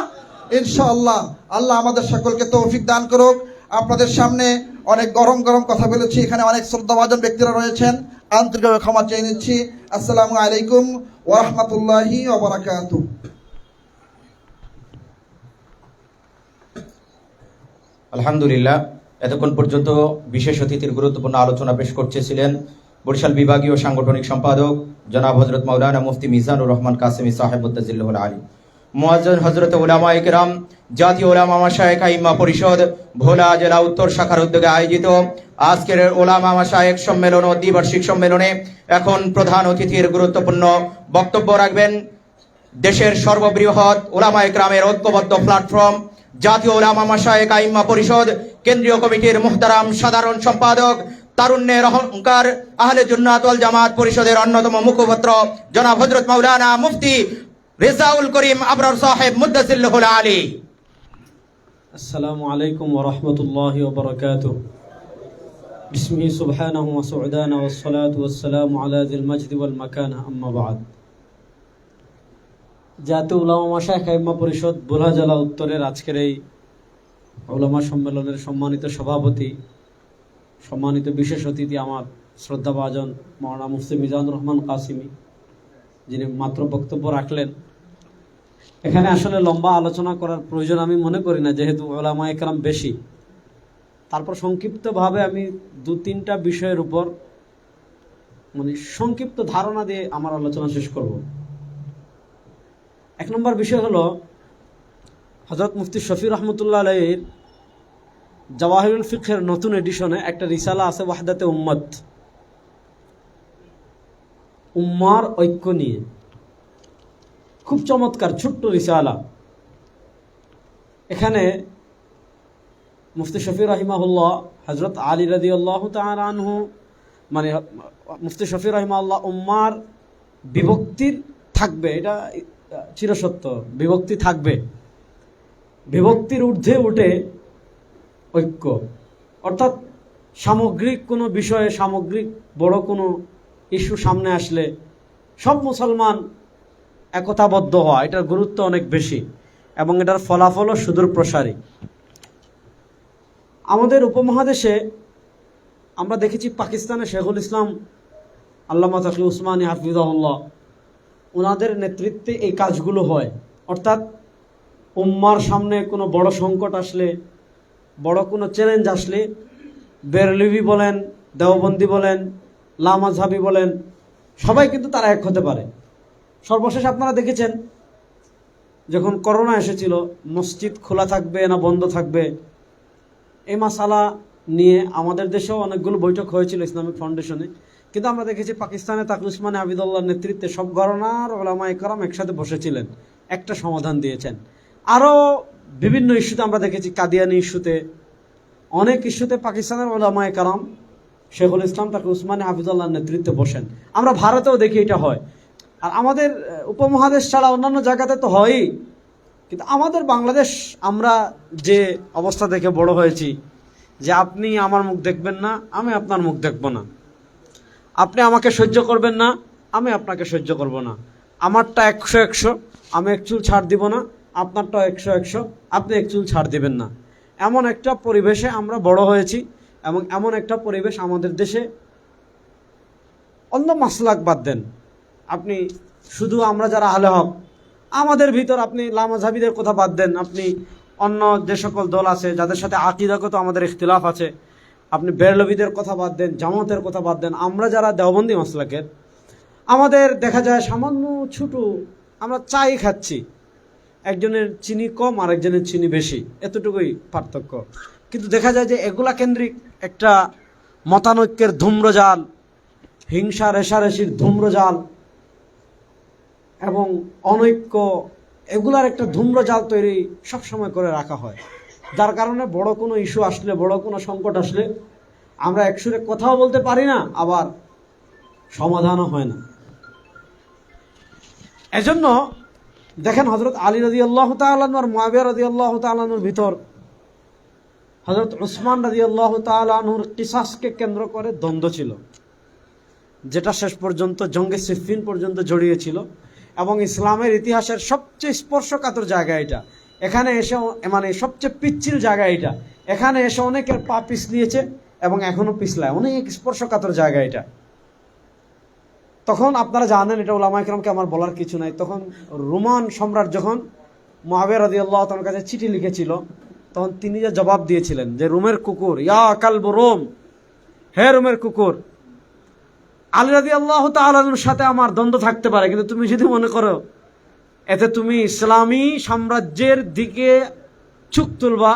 ইনশাআল্লাহ। আল্লাহ আমাদের সকলকে তৌফিক দান করুক। আপনাদের সামনে অনেক গরম গরম কথা বলেছি, এখানে অনেক শ্রদ্ধাভাজন ব্যক্তিরা রয়েছেন, আন্তরিকভাবে ক্ষমা চেয়ে নিচ্ছি। আসসালামু আলাইকুম ওয়া রাহমাতুল্লাহি ওয়া বারাকাতুহু। আলহামদুলিল্লাহ, এতক্ষণ পর্যন্ত বিশেষ অতিথির গুরুত্বপূর্ণ আলোচনা পেশ করতেছিলেন বরিশাল বিভাগীয় সাংগঠনিক সম্পাদক জনাব হযরত মাওলানা মুফতি মিজানুর রহমান কাসেমী সাহেব মুত্তাজিল্লাহুল আলী, মুআজ্জিন হযরত উলামায়ে কেরাম, জাতীয় উলামা মাশায়েখ আইম্মা পরিষদ ভোলা জেলা উত্তর শাখার উদ্যোগে আয়োজিত আজকের উলামা মাশায়েখ সম্মেলন ও দ্বিবার্ষিক সম্মেলনে এখন প্রধান অতিথির গুরুত্বপূর্ণ বক্তব্য রাখবেন দেশের সর্ববৃহৎ উলামায়ে কেরামের ঐক্যবদ্ধ প্ল্যাটফর্ম জাতীয় উলামা মাশায়েখ আইম্মা পরিষদ কেন্দ্রীয় কমিটির মুহতারাম সাধারণ সম্পাদক, তারুণ্যের অহংকার, আহলে সুন্নাত ওয়াল জামাত পরিষদের অন্যতম মুখপাত্র জনাব হযরত মাওলানা মুফতি রেজাউল করিম আবরার সাহেব মুত্তাজিল্লাহুল আলী। আসসালামু আলাইকুম ওয়া রাহমাতুল্লাহি ওয়া বারাকাতুহু। বিসমিহি সুবহানাহু ওয়া সু'দানা ওয়াস সালাতু ওয়াস সালামু আলা যিল মাজদি ওয়াল মাকানা, আম্মা বা'দ। জাতীয় উলামা মাশায়েখ আইম্মা পরিষদ ভোলা জেলা উত্তরের আজকের এই উলামা সম্মেলনের সম্মানিত সভাপতি, সম্মানিত বিশেষ অতিথি আমার শ্রদ্ধাভাজন মাওলানা মুফতি মিজানুর রহমান কাসেমী, যিনি মাত্র বক্তব্য রাখলেন। এখানে আসলে লম্বা আলোচনা করার প্রয়োজন আমি মনে করি না, যেহেতু উলামায়ে কেরাম বেশি। তারপর সংক্ষিপ্তভাবে আমি 2-3টা বিষয়ের উপর সংক্ষিপ্ত ধারণা দিয়ে আমার আলোচনা শেষ করব। 1 নম্বর বিষয় হলো হযরত মুফতি শফি রহমতুল্লাহ আলাইহির জাওয়াহিরুল ফিকহের নতুন এডিশনে একটা রিসালা আছে ওয়াহদাতে উম্মত, উম্মার ঐক্য নিয়ে। খুব চমৎকার ছোট্ট রিসালা। এখানে মুফতি শফি রাহিমাহুল্লাহ, হযরত আলী রাদিয়াল্লাহু তাআলা আনহু, মুফতি শফি রাহিমাহুল্লাহ উম্মার বিভক্তির থাকবে, এটা চিরসত্য, বিভক্তি থাকবে, বিভক্তির ঊর্ধ্বে উঠে ঐক্য। অর্থাৎ সামগ্রিক কোনো বিষয়ে, সামগ্রিক বড় কোনো ইস্যু সামনে আসলে সব মুসলমান একতাবদ্ধ হওয়া, এটার গুরুত্ব অনেক বেশি এবং এটার ফলাফলও সুদূর প্রসারী। আমাদের উপমহাদেশে আমরা দেখেছি পাকিস্তানে শেখুল ইসলাম আল্লামা তাকি উসমানী হাফিজাহুল্লাহ, ওনাদের নেতৃত্বে এই কাজগুলো হয়। অর্থাৎ উম্মার সামনে কোনো বড় সংকট আসলে, বড় কোনো চ্যালেঞ্জ আসলে, বেরলভি বলেন, দেওবন্দি বলেন, লামাজহাবি বলেন, সবাই কিন্তু তারা এক হতে পারে। সর্বশেষ আপনারা দেখেছেন যখন করোনা এসেছিল, মসজিদ খোলা থাকবে না বন্ধ থাকবে, এই মাসালা নিয়ে আমাদের দেশেও অনেকগুলো বৈঠক হয়েছিল ইসলামিক ফাউন্ডেশনে। কিন্তু আমরা দেখেছি পাকিস্তানে তাকি উসমানী আবিদুল্লাহর নেতৃত্বে সব ঘরানার উলামায়ে কেরাম একসাথে বসেছিলেন, একটা সমাধান দিয়েছেন। আরও বিভিন্ন ইস্যুতে আমরা দেখেছি, কাদিয়ানি ইস্যুতে, অনেক ইস্যুতে পাকিস্তানের উলামায়ে কেরাম শেখুল ইসলাম তাকি উসমানী হাফিজুল্লাহর নেতৃত্বে বসেন। আমরা ভারতেও দেখি এটা হয়। আর আমাদের উপমহাদেশ ছাড়া অন্যান্য জায়গাতে তো হয়ই, কিন্তু আমাদের বাংলাদেশ, আমরা যে অবস্থা দেখে বড় হয়েছি যে আপনি আমার মুখ দেখবেন না, আমি আপনার মুখ দেখব না, আপনি আমাকে সহ্য করবেন না, আমি আপনাকে সহ্য করব না, আমারটা 100-100, আমি এক চুল ছাড় দিব না, আপনারটা 100-100, আপনি এক চুল ছাড় দিবেন না। এমন একটা পরিবেশে আমরা বড় হয়েছি এবং এমন একটা পরিবেশ আমাদের দেশে। অন্য মাসলাক বাদ দেন, আপনি শুধু আমরা যারা আহলে হক আমাদের ভিতর আপনি লামাযহাবীদের কথা বাদ দেন, আপনি অন্য যে সকল দল আছে যাদের সাথে আকীদাগত আমাদের ইখতিলাফ আছে, আপনি বেরলভীদের কথা বাদ দেন, জামাতের কথা বাদ দেন, আমরা যারা দেওবন্দি মাসলাকের, আমাদের দেখা যায় সামান্য ছোট আমরা চাই খাচ্ছি, একজনের চিনি কম আর একজনের চিনি বেশি, এতটুকুই পার্থক্য। কিন্তু দেখা যায় যে এগুলা কেন্দ্রিক একটা মতানৈক্যের ধূম্রজাল, হিংসা রেশারেশির ধূম্রজাল এবং অনৈক্য, এগুলার একটা ধূম্রজাল তৈরি সবসময় করে রাখা হয়, যার কারণে বড় কোনো ইস্যু আসলে, বড় কোনো সংকট আসলে আমরা একসুরে কথাও বলতে পারি না, আবার সমাধানও হয় না। এজন্য দেখেন হযরত আলী রাদিয়াল্লাহু তাআলা আনহু আর মুআবিয়া রাদিয়াল্লাহু তাআলা আনহুর ভিতর হযরত উসমান রাদিয়াল্লাহু তাআলা আনহুর কিসাসকে কেন্দ্র করে দ্বন্দ্ব ছিল, যেটা শেষ পর্যন্ত জঙ্গে সিফফিন পর্যন্ত জড়িয়েছিল এবং ইসলামের ইতিহাসের সবচেয়ে স্পর্শকাতর জায়গা এটা। এখানে এসে মানে সবচেয়ে পিচ্ছিল জায়গা এটা, এখানে এসে অনেকের পা পিছলিয়েছে এবং এখনো পিছলায়, অনেক স্পর্শকাতর জায়গা এটা। তখন আপনারা জানেন, এটা উলামায়ে কেরামকে আমার বলার কিছু নাই, তখন রোমান সম্রাট যখন মুআবিয়া রাদিয়াল্লাহু তাআলার কাছে চিঠি লিখেছিল, তখন তিনি যে জবাব দিয়েছিলেন যে রোমের কুকুর, ইয়া কালব রোম, হে রোমের কুকুর, আলী রাদিয়াল্লাহু তাআলার সাথে আমার দ্বন্দ্ব থাকতে পারে, কিন্তু তুমি যদি মনে করো এতে তুমি ইসলামী সাম্রাজ্যের দিকে চোখ তুলবা,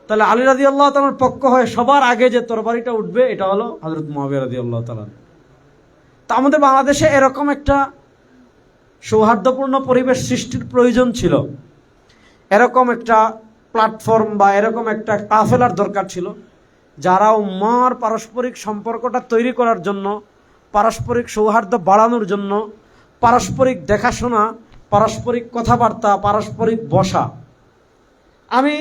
তাহলে আলী রাদিয়াল্লাহু তাআলার পক্ষ হয়ে সবার আগে যে তরবারিটা উঠবে এটা হলো হযরত মুআবিয়া রাদিয়াল্লাহু তাআলা। তা আমাদের বাংলাদেশে এরকম একটা সৌহার্দ্যপূর্ণ পরিবেশ সৃষ্টির প্রয়োজন ছিল, এরকম একটা প্ল্যাটফর্ম বা এরকম একটা কাফেলার দরকার ছিল, যারা উম্মার পারস্পরিক সম্পর্কটা তৈরি করার জন্য, পারস্পরিক সৌহার্দ্য বাড়ানোর জন্য, পারস্পরিক দেখাশোনা, পারস্পরিক কথাবার্তা, পারস্পরিক বসা। আমি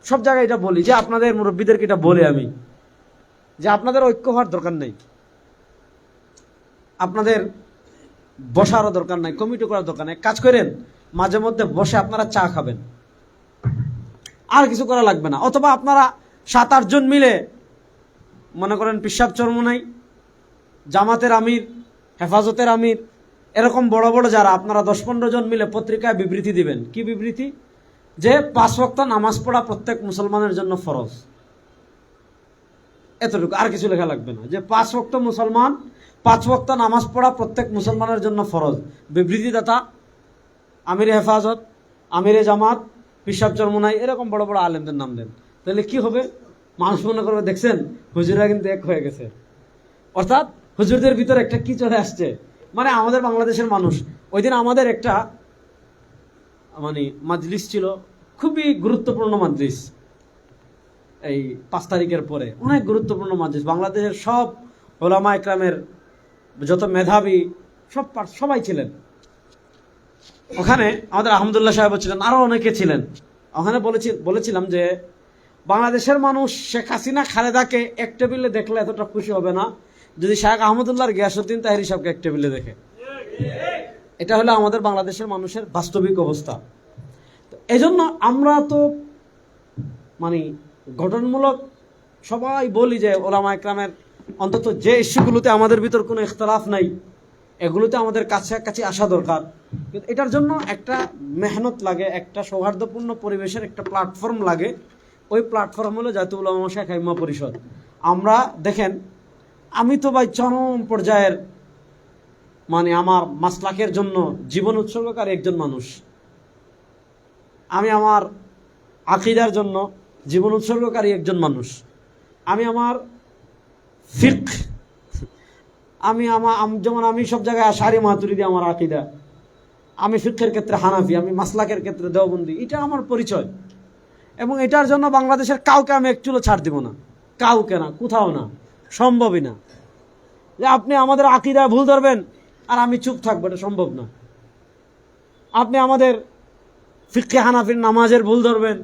সব জায়গায় এটা বলি যে আপনাদের মুরব্বীদেরকে এটা বলি আমি, যে আপনাদের ঐক্য হওয়ার দরকার নেই, আপনাদের বসারও দরকার নাই, কমিটি করার দরকার নাই। কাজ করেন মাঝে মধ্যে বসে আপনারা চা খাবেন, আর কিছু করা লাগবে না। অথবা আপনারা 7-8 জন মিলে, মনে করেন পিশাব চরমোনাই, জামাতের আমির, হেফাজতের আমির, এরকম বড় বড় যারা, আপনারা 10-15 জন মিলে পত্রিকায় বিবৃতি দিবেন। কি বিবৃতি? যে 5 ওয়াক্ত নামাজ পড়া প্রত্যেক মুসলমানের জন্য ফরজ, এতটুকু, আর কিছু লেখা লাগবে না। যে 5 ওয়াক্ত মুসলমান, 5 ওয়াক্ত নামাজ পড়া প্রত্যেক মুসলমানের জন্য ফরজ। বিবৃতিদাতা আমিরে হেফাজত, আমিরে জামাত, পিশাব চরমোনাই, এরকম বড় বড় আলেমদের নাম দেন। তাহলে কি হবে? মানুষ মনে করবে দেখছেন হুজুররা কিন্তু এক হয়ে গেছে, অর্থাৎ হুজুরদের ভিতরে একটা কি চলে আসছে। মানে আমাদের বাংলাদেশের মানুষ, ওই দিন আমাদের একটা মানে মাজলিস ছিল, খুবই গুরুত্বপূর্ণ মাজলিস, এই 5 তারিখের পরে অনেক গুরুত্বপূর্ণ মাজলিস। বাংলাদেশের সব ওলামা একরামের যত মেধাবী সবাই ছিলেন ওখানে। আমাদের আহমদুল্লাহ সাহেব ছিলেন, আরো অনেকে ছিলেন ওখানে। বলেছিলাম যে বাংলাদেশের মানুষ শেখ হাসিনা খালেদাকে এক টেবিলে দেখলে এতটা খুশি হবে না যদি শেখ আহমদুল্লাহর গিয়াসউদ্দিন তাহেরী সাহেবকে এক টেবিলে দেখে। এটা হলো আমাদের বাংলাদেশের মানুষের বাস্তবিক অবস্থা। এই জন্য আমরা তো মানে গঠনমূলক সবাই বলি যে ওলামা একরামের অন্তত যে ইস্যুগুলোতে আমাদের ভিতর কোনো ইখতিলাফ নাই, এগুলোতে আমাদের কাছাকাছি আসা দরকার। কিন্তু এটার জন্য একটা মেহনত লাগে, একটা সৌহার্দ্যপূর্ণ পরিবেশের একটা প্ল্যাটফর্ম লাগে। ওই প্ল্যাটফর্ম হলো জাতীয় উলামা মাশায়েখ আইম্মা পরিষদ। আমরা দেখেন, আমি তো ভাই চরম পর্যায়ের মানে আমার মাসলাকের জন্য জীবন উৎসর্গকারী একজন মানুষ। আমি আমার আকীদার জন্য জীবন উৎসর্গকারী একজন মানুষ। আমি আমার ফিকহ, যেমন আমি সব জায়গায় আশআরী মাতুরিদি আমার আকীদা, আমি ফিকহের ক্ষেত্রে হানাফি, আমি মাসলাকের ক্ষেত্রে দেওবন্দি, এটা আমার পরিচয়। এবং এটার জন্য বাংলাদেশের কাউকে আমি একচুলো ছাড় দিব না, কাউকে না, কোথাও না, সম্ভবই না। যে আপনি আমাদের আকীদা ভুল ধরবেন আর আমি চুপ থাকবো, এটা সম্ভব না। আপনি আমাদের ফিকহে হানাফির নামাজের ভুল ধরবেন,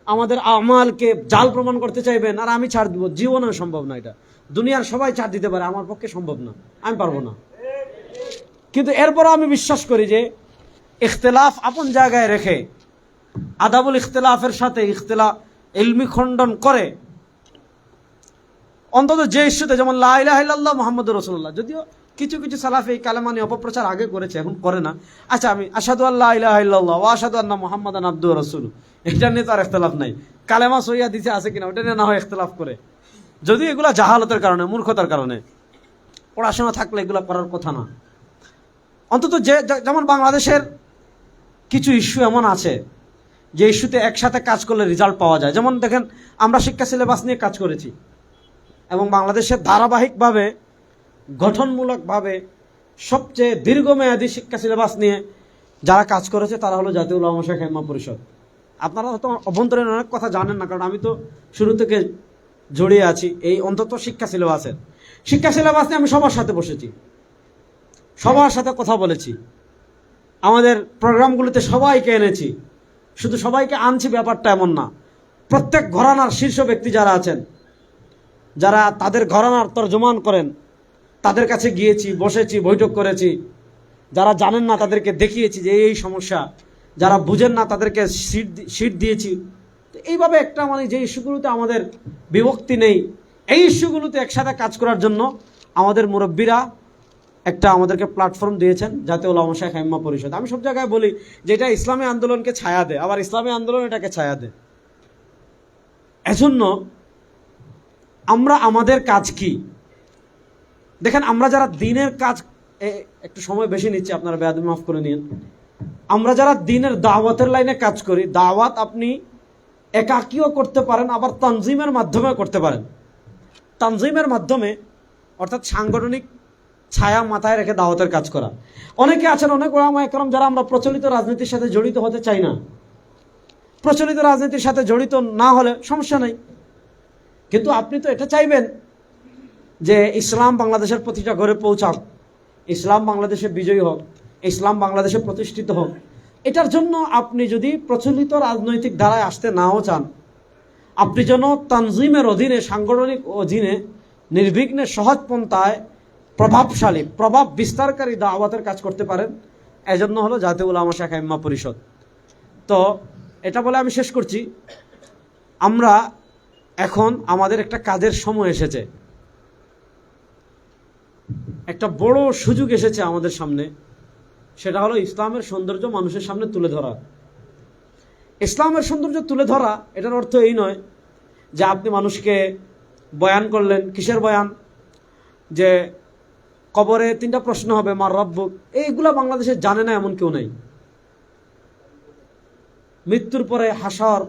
আমাদের আমালকে জাল প্রমাণ করতে চাইবেন আর আমি ছাড় দিব, জীবনেও সম্ভব না। এটা দুনিয়ার সবাই ছাড় দিতে পারে, আমার পক্ষে সম্ভব না, আমি পারবো না। কিন্তু এরপরও আমি বিশ্বাস করি যে ইখতিলাফ আপন জায়গায় রেখে আদাবুল ইখতিলাফের সাথে ইলমি খণ্ডন করে অন্তত যে ইস্যুতে, যেমন লা ইলাহা ইল্লাল্লাহ মুহাম্মাদুর রাসূলুল্লাহ, যদিও কিছু কিছু সালাফি এই কালেমা নিয়ে অপপ্রচার আগে করেছে, এখন করে না। আচ্ছা, আমি আশহাদু আল্লা ইলাহা ইল্লাল্লাহ ওয়া আশহাদু আন্না মুহাম্মাদান আবদুহু ওয়া রাসূলুহু, এটা নিয়ে তো আর ইখতিলাফ নাই। কালেমা সহিয়া দিতে আছে কিনা ওটা নিয়ে না হয় ইখতিলাফ করে, যদি এগুলা জাহালতের কারণে, মূর্খতার কারণে, পড়াশোনা থাকলে এগুলা করার কথা না। অন্তত যেমন বাংলাদেশের কিছু ইস্যু এমন আছে যে ইস্যুতে একসাথে কাজ করলে রেজাল্ট পাওয়া যায়। যেমন দেখেন, আমরা শিক্ষা সিলেবাস নিয়ে কাজ করেছি এবং বাংলাদেশের ধারাবাহিকভাবে গঠনমূলকভাবে সবচেয়ে দীর্ঘমেয়াদী শিক্ষা সিলেবাস নিয়ে যারা কাজ করেছে তারা হলো জাতীয় উলামা মাশায়েখ আইম্মা পরিষদ। আপনারা হয়তো অভ্যন্তরীণ অনেক কথা জানেন না, কারণ আমি তো শুরু থেকে জড়িয়ে আছি এই অন্তত শিক্ষা সিলেবাস নিয়ে আমি সবার সাথে বসেছি, সবার সাথে কথা বলেছি, আমাদের প্রোগ্রামগুলোতে সবাইকে এনেছি। শুধু সবাইকে আনছি ব্যাপারটা এমন না, প্রত্যেক ঘরানার শীর্ষ ব্যক্তি যারা আছেন, যারা তাদের ঘরানার তর্জমান করেন, তাদের কাছে গিয়েছি, বসেছি, বৈঠক করেছি। যারা জানেন না তাদেরকে দেখিয়েছি যে এই সমস্যা, যারা বুঝেন না তাদেরকে সিট দিয়েছি। এইভাবে একটা মানে যে ইস্যুগুলোতে আমাদের বিভক্তি নেই, এই ইস্যুগুলোতে একসাথে কাজ করার জন্য আমাদের মুরব্বীরা একটা আমাদেরকে প্ল্যাটফর্ম দিয়েছেন, জাতীয় উলামা মাশায়েখ আইম্মা পরিষদ। আমি সব জায়গায় বলি যে এটা ইসলামী আন্দোলনকে ছায়া দেয়, আবার ইসলামী আন্দোলন এটাকে ছায়া দেয়। এজন্য আমরা আমাদের কাজ কি দেখেন, আমরা যারা দিনের কাজ, একটু সময় বেশি নিচ্ছে, আপনারা বেয়াদবি মাফ করে নিন। আমরা যারা দিনের দাওয়াতের লাইনে কাজ করি, দাওয়াত আপনি একাকীও করতে পারেন, আবার তানজিমের মাধ্যমে করতে পারেন। তানজিমের মাধ্যমে অর্থাৎ সাংগঠনিক ছায়া মাথায় রেখে দাওয়াতের কাজ করা। অনেকে আছেন, অনেক ওলামা একরাম যারা আমরা প্রচলিত রাজনীতির সাথে জড়িত হতে চাই না। প্রচলিত রাজনীতির সাথে জড়িত না হলে সমস্যা নেই, কিন্তু আপনি তো এটা চাইবেন যে ইসলাম বাংলাদেশের প্রতিটা ঘরে পৌঁছাক, ইসলাম বাংলাদেশে বিজয়ী হোক, ইসলাম বাংলাদেশে প্রতিষ্ঠিত হোক। এটার জন্য আপনি যদি প্রচলিত রাজনৈতিক ধারায় আসতে নাও চান, আপনি যেন তানজিমের অধীনে, সাংগঠনিক অধীনে নির্বিঘ্নে সহজ পন্থায় প্রভাবশালী, প্রভাব বিস্তারকারী দাওয়াতের কাজ করতে পারেন, এজন্য হলো জাতীয় উলামা মাশায়েখ আইম্মা পরিষদ। তো এটা বলে আমি শেষ করছি, আমরা এখন আমাদের একটা কাজের সময় এসেছে, একটা বড় সুযোগ এসেছে আমাদের সামনে, সেটা হলো ইসলামের সৌন্দর্য মানুষের সামনে তুলে ধরা। ইসলামের সৌন্দর্য তুলে ধরা এটার অর্থ এই নয় যে আপনি মানুষকে বয়ান করলেন। কিসের বয়ান? যে কবরে 3টা প্রশ্ন হবে, মার রব্বুক, এইগুলা বাংলাদেশে জানে না এমন কেউ নেই। মৃত্যুর পরে হাসর,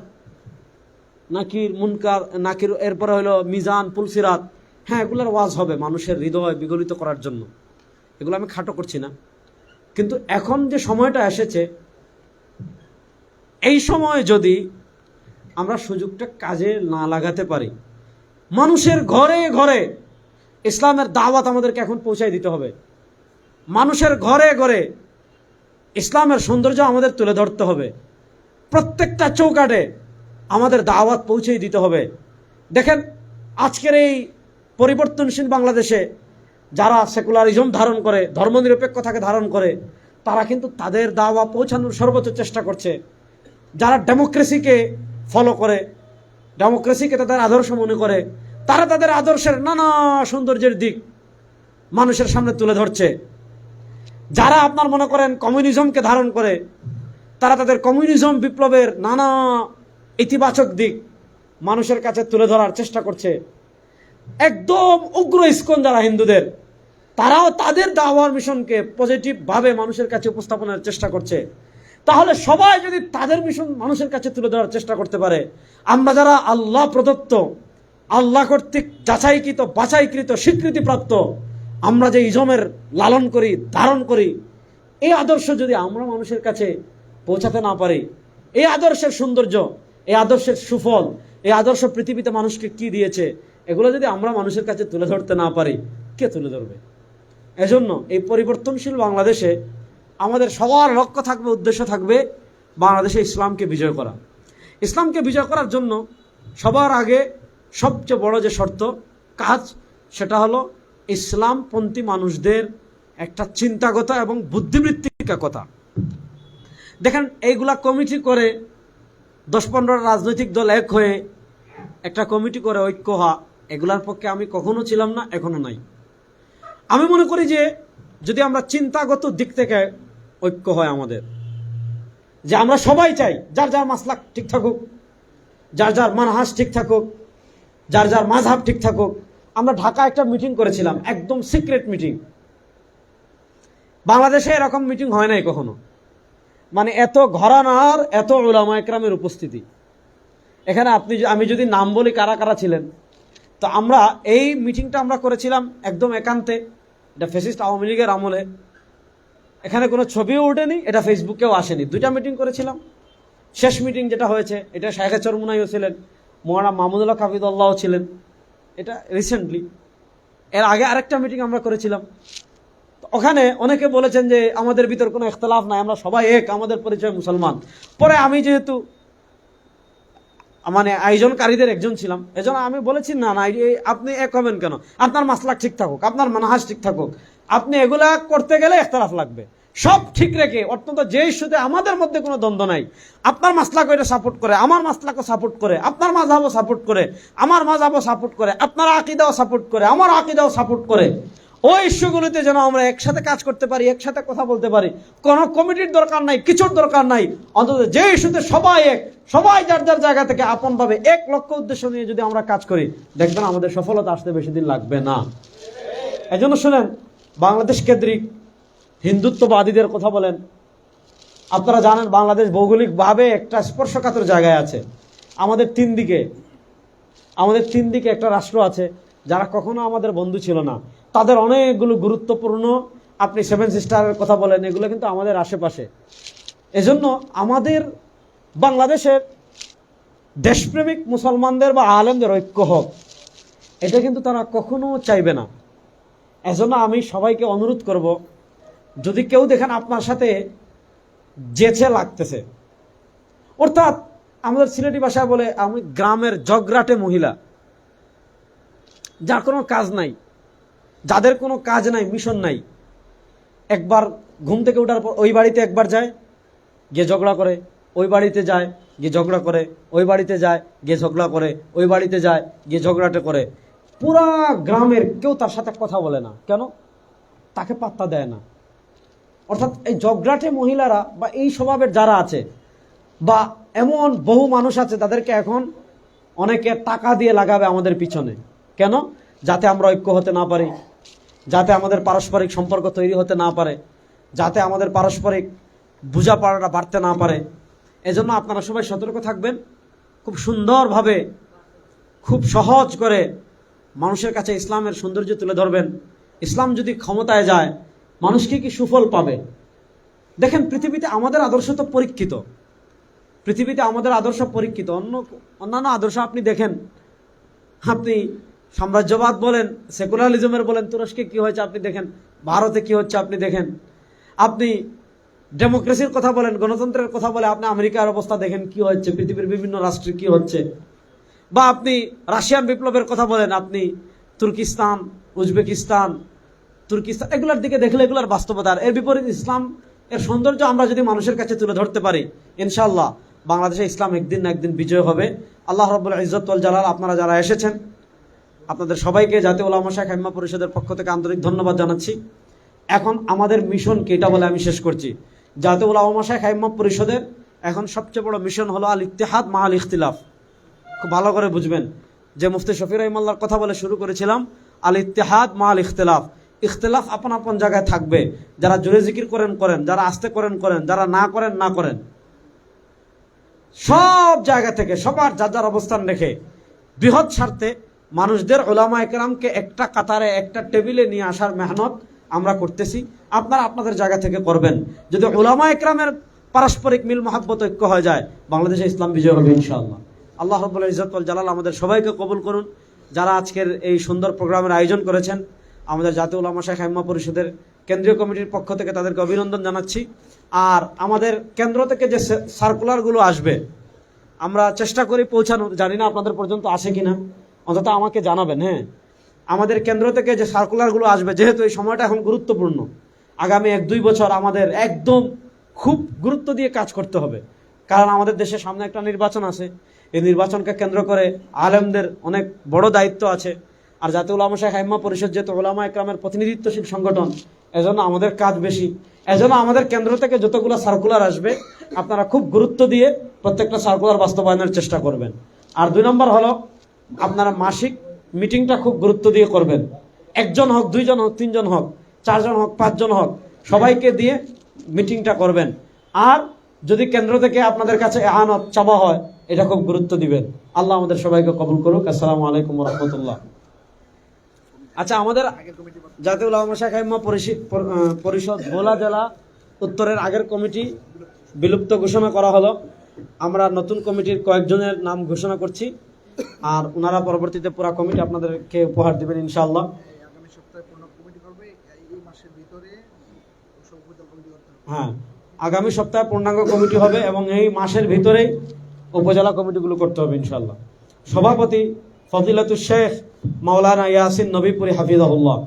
নাকির মুনকার, নাকির, এরপরে হলো মিজান, পুলসিরাত, হ্যাঁ এগুলোর ওয়াজ হবে মানুষের হৃদয় বিগলিত করার জন্য, এগুলো আমি খাটো করছি না। কিন্তু এখন যে সময়টা এসেছে, এই সময় যদি আমরা সুযোগটা কাজে না লাগাতে পারি, মানুষের ঘরে ঘরে ইসলামের দাওয়াত আমাদেরকে এখন পৌঁছায় দিতে হবে। মানুষের ঘরে ঘরে ইসলামের সৌন্দর্য আমাদের তুলে ধরতে হবে। প্রত্যেকটা চৌকাঠে আমাদের দাওয়াত পৌঁছে দিতে হবে। দেখেন, আজকের এই পরিবর্তনশীল বাংলাদেশে যারা সেকুলারিজম ধারণ করে, ধর্মনিরপেক্ষতাকে ধারণ করে, তারা কিন্তু তাদের দাওয়া পৌঁছানোর সর্বোচ্চ চেষ্টা করছে। যারা ডেমোক্রেসিকে ফলো করে, ডেমোক্রেসিকে তাদের আদর্শ মনে করে, তারা তাদের আদর্শের নানা সৌন্দর্যের দিক মানুষের সামনে তুলে ধরছে। যারা আপনার মনে করেন কমিউনিজমকে ধারণ করে, তারা তাদের কমিউনিজম বিপ্লবের নানা ইতিবাচক দিক মানুষের কাছে তুলে ধরার চেষ্টা করছে। একদম উগ্র ইস্কন যারা হিন্দুদের, তারাও তাদের দাওয়ার মিশনকে পজিটিভভাবে মানুষের কাছে উপস্থাপনের চেষ্টা করছে। তাহলে সবাই যদি তাদের মিশন মানুষের কাছে তুলে ধরার চেষ্টা করতে পারে, আমরা যারা আল্লাহ প্রদত্ত, আল্লাহ কর্তৃক যাচাইকৃত, বাছাইকৃত, স্বীকৃতিপ্রাপ্ত আমরা যে ইজমের লালন করি, ধারণ করি, এই আদর্শ যদি আমরা মানুষের কাছে পৌঁছাতে না পারি, এই আদর্শের সৌন্দর্য, এই আদর্শের সুফল, এই আদর্শ পৃথিবীতে মানুষকে কি দিয়েছে, এগুলো যদি আমরা মানুষের কাছে তুলে ধরতে না পারি, কে তুলে ধরবে? এজন্য এই পরিবর্তনশীল বাংলাদেশে আমাদের সবার লক্ষ্য থাকবে, উদ্দেশ্য থাকবে বাংলাদেশে ইসলামকে বিজয় করা। ইসলামকে বিজয় করার জন্য সবার আগে সবচেয়ে বড় যে শর্ত, কাজ, সেটা হলো ইসলামপন্থী মানুষদের একটা চিন্তাগত এবং বুদ্ধিবৃত্তিক কথা। দেখেন এইগুলা কমিটি করে 10-15 রাজনৈতিক দল এক হয়ে একটা কমিটি করে ঐক্য হওয়া, এগুলার পক্ষে আমি কখনো ছিলাম না, এখনো নাই। আমি মনে করি যে যদি আমরা চিন্তাগত দিক থেকে ঐক্য হয় আমাদের, যে আমরা সবাই চাই যার যার মাসলাক ঠিক থাকুক, যার যার মানহাজ ঠিক থাকুক, যার যার মাযহাব ঠিক থাকুক। আমরা ঢাকা একটা মিটিং করেছিলাম, একদম সিক্রেট মিটিং। বাংলাদেশে এরকম মিটিং হয় নাই কখনো, মানে এত ঘরানার এত উলামা একরামের উপস্থিতি এখানে। আমি যদি নাম বলি কারা কারা ছিলেন, তো আমরা এই মিটিংটা আমরা করেছিলাম একদম একান্তে। এটা ফ্যাসিস্ট আওয়ামী লীগের আমলে, এখানে কোনো ছবিও ওঠেনি, এটা ফেসবুকেও আসেনি। 2টা মিটিং করেছিলাম। শেষ মিটিং যেটা হয়েছে এটা শাইখে চরমুনাইও ছিলেন, মৌলানা মাহমুদুল্লাহ হাফিজুল্লাহও ছিলেন, এটা রিসেন্টলি। এর আগে আরেকটা মিটিং আমরা করেছিলাম। ওখানে অনেকে বলেছেন যে আমাদের ভিতর কোনো ইখতিলাফ নাই, আমরা সবাই এক, আমাদের পরিচয় মুসলমান। পরে আমি যেহেতু মানে আয়োজনকারীদের একজন ছিলাম, এজন্য আমি বলেছি না না, আপনি এক হবেন কেন? আপনার মাসলাক ঠিক থাকুক, আপনার মানহাজ ঠিক থাকুক, আপনি এগুলা করতে গেলে ইখতিলাফ লাগবে। সব ঠিক রেখে অত্যন্ত যে ইস্যুতে আমাদের মধ্যে কোনো দ্বন্দ্ব নাই, আপনার মাসলাকও এটা সাপোর্ট করে, আমার মাসলাকও সাপোর্ট করে, আপনার মাযহাবও সাপোর্ট করে, আমার মাযহাবও সাপোর্ট করে, আপনার আকীদাও সাপোর্ট করে, আমার আকীদাও সাপোর্ট করে। ওই ইস্যুগুলোতে যেন আমরা একসাথে কাজ করতে পারি, একসাথে কথা বলতে পারি। কোনো কমিটির দরকার নাই, কিছুর দরকার নাই। অন্তত যে ইস্যুতে সবাই এক, সবাই যার যার জায়গা থেকে আপনভাবে এক লক্ষ্য উদ্দেশ্য নিয়ে যদি আমরা কাজ করি, দেখবেন আমাদের সফলতা আসতে বেশি দিন লাগবে না। এজন্য শুনেন, বাংলাদেশ কেন্দ্রিক হিন্দুত্ববাদীদের কথা বলেন, আপনারা জানেন বাংলাদেশ ভৌগোলিকভাবে একটা স্পর্শকাতর জায়গায় আছে। আমাদের তিন দিকে একটা রাষ্ট্র আছে যারা কখনো আমাদের বন্ধু ছিল না। তাদের অনেকগুলো গুরুত্বপূর্ণ, আপনি 7 সিস্টারের কথা বলেন, এগুলো কিন্তু আমাদের আশেপাশে। এজন্য আমাদের বাংলাদেশের দেশপ্রেমিক মুসলমানদের বা আলেমদের ঐক্য হোক, এটা কিন্তু তারা কখনো চাইবে না। এজন্য আমি সবাইকে অনুরোধ করব, যদি কেউ দেখেন আপনার সাথে জেছে লাগতেছে, অর্থাৎ আমাদের সিলেটি ভাষায় বলে আমি গ্রামের জগরাটে মহিলা, যার কোনো কাজ নাই, যাদের কোনো কাজ নাই, মিশন নাই, একবার ঘুম থেকে ওঠার পর ওই বাড়িতে একবার যায়, গিয়ে ঝগড়া করে, ওই বাড়িতে যায়, গিয়ে ঝগড়া করে, ওই বাড়িতে যায়, গিয়ে ঝগড়া করে, ওই বাড়িতে যায়, গিয়ে ঝগড়াটে করে। পুরা গ্রামের কেউ তার সাথে কথা বলে না, কেন? তাকে পাত্তা দেয় না। অর্থাৎ এই ঝগড়াটে মহিলারা বা এই স্বভাবের যারা আছে, বা এমন বহু মানুষ আছে তাদেরকে এখন অনেকে টাকা দিয়ে লাগাবে আমাদের পিছনে, কেন? যাতে আমরা ঐক্য হতে না পারি, যাতে আমাদের পারস্পরিক সম্পর্ক তৈরি হতে না পারে, যাতে আমাদের পারস্পরিক বোঝাপড়াটা বাড়তে না পারে। এজন্য আপনারা সবাই সতর্ক থাকবেন, খুব সুন্দরভাবে, খুব সহজ করে মানুষের কাছে ইসলামের সৌন্দর্য তুলে ধরবেন। ইসলাম যদি ক্ষমতায় যায়, মানুষ কি সুফল পাবে? দেখেন, পৃথিবীতে আমাদের আদর্শ তো পরীক্ষিত, পৃথিবীতে আমাদের আদর্শ পরীক্ষিত। অন্যান্য আদর্শ আপনি দেখেন, আপনি সাম্রাজ্যবাদ বলেন, সেকুলারিজমের বলেন, তুরস্কে কি হয়েছে আপনি দেখেন, ভারতে কি হচ্ছে আপনি দেখেন, আপনি ডেমোক্রেসির কথা বলেন, গণতন্ত্রের কথা বলে আপনি আমেরিকার অবস্থা দেখেন কি হচ্ছে, পৃথিবীর বিভিন্ন রাষ্ট্রে কি হচ্ছে, বা আপনি রাশিয়ান বিপ্লবের কথা বলেন, আপনি তুর্কিস্তান, উজবেকিস্তান, এগুলোর দিকে দেখলে এগুলোর বাস্তবতা। এর বিপরীত ইসলাম এর সৌন্দর্য আমরা যদি মানুষের কাছে তুলে ধরতে পারি, ইনশাআল্লাহ বাংলাদেশে ইসলাম একদিন না একদিন বিজয় হবে। আল্লাহ রাব্বুল ইজ্জত ওয়াল জালাল, আপনারা যারা এসেছেন আপনাদের সবাইকে জাতীয় উলামা শাইখ আইম্মা পরিষদের পক্ষ থেকে আন্তরিক ধন্যবাদ জানাচ্ছি। এখন আমাদের মিশন কি, এটা বলে আমি শেষ করছি। জাতীয় উলামা শাইখ আইম্মা পরিষদের এখন সবচেয়ে বড় মিশন হলো আল ইত্তেহাদ মা আল ইখতিলাফ। খুব ভালো করে বুঝবেন, যে মুফতি শফি রহিমাল্লাহর কথা বলে শুরু করেছিলাম, আল ইত্তেহাদ মা আল ইখতিলাফ। ইখতিলাফ আপন আপন জায়গায় থাকবে, যারা জোরে জিকির করেন করেন, যারা আস্তে করেন করেন, যারা না করেন না করেন, সব জায়গা থেকে সবার যার যার অবস্থান রেখে বৃহৎ স্বার্থে মানুষদের উলামা একরামকে একটা কাতারে একটা টেবিলে নিয়ে আসার মেহনত আমরা করতেছি। আপনারা আপনাদের জায়গা থেকে করবেন। যদি উলামা একরামের পারস্পরিক মিল মহাব্বত ঐক্য হয়ে যায়, বাংলাদেশে ইসলাম বিজয় হবে ইনশাআল্লাহ। আল্লাহ রাব্বুল ইজ্জত ওয়াল জালাল আমাদের সবাইকে কবুল করুন। যারা আজকের এই সুন্দর প্রোগ্রামের আয়োজন করেছেন, আমাদের জাতীয় উলামা শাইখ আইম্মা পরিষদের কেন্দ্রীয় কমিটির পক্ষ থেকে তাদেরকে অভিনন্দন জানাচ্ছি। আর আমাদের কেন্দ্র থেকে যে সার্কুলারগুলো আসবে, আমরা চেষ্টা করি পৌঁছানোর, জানি না আপনাদের পর্যন্ত আসে কিনা, অন্তত আমাকে জানাবেন। হ্যাঁ, আমাদের কেন্দ্র থেকে যে সার্কুলারগুলো আসবে, যেহেতু এই সময়টা এখন গুরুত্বপূর্ণ, আগামী 1-2 বছর আমাদের একদম খুব গুরুত্ব দিয়ে কাজ করতে হবে, কারণ আমাদের দেশের সামনে একটা নির্বাচন আছে। এই নির্বাচনকে কেন্দ্র করে আলেমদের অনেক বড় দায়িত্ব আছে। আর জাতীয় উলামা শাইখ আইম্মা পরিষদ যেহেতু উলামা একরামের প্রতিনিধিত্বশীল সংগঠন, এজন্য আমাদের কাজ বেশি। এজন্য আমাদের কেন্দ্র থেকে যতগুলো সার্কুলার আসবে আপনারা খুব গুরুত্ব দিয়ে প্রত্যেকটা সার্কুলার বাস্তবায়নের চেষ্টা করবেন। আর 2 নম্বর হলো আপনারা মাসিক মিটিংটা খুব গুরুত্ব দিয়ে করবেন। 1 জন হোক, 2 জন হোক, 3 জন হোক, 4 জন হোক, 5 জন হোক, সবাইকে দিয়ে মিটিংটা করবেন। আর যদি কেন্দ্র থেকে আপনাদের কাছে এহানত চাওয়া হয়, এটা খুব গুরুত্ব দিবেন। আল্লাহ আমাদের সবাইকে কবুল করুক। আসসালামু আলাইকুম ওয়া রাহমাতুল্লাহ। আচ্ছা, আমাদের জাতীয় উলামা শাইখ আইম্মা পরিষদ ভোলা জেলা উত্তরের আগের কমিটি বিলুপ্ত ঘোষণা করা হলো। আমরা নতুন কমিটির কয়েকজনের নাম ঘোষণা করছি, আর ওনারা পরবর্তীতে পুরা কমিটি আপনাদেরকে উপহার দিবেন ইনশাআল্লাহ। হ্যাঁ, আগামী সপ্তাহে পূর্ণাঙ্গ কমিটি হবে এবং এই মাসের ভিতরেই উপজেলা কমিটিগুলো করতে হবে ইনশাআল্লাহ। সভাপতি ফজিলাতুল শেখ মাওলানা ইয়াসিন নবীপুরি হাফিজাহুল্লাহ,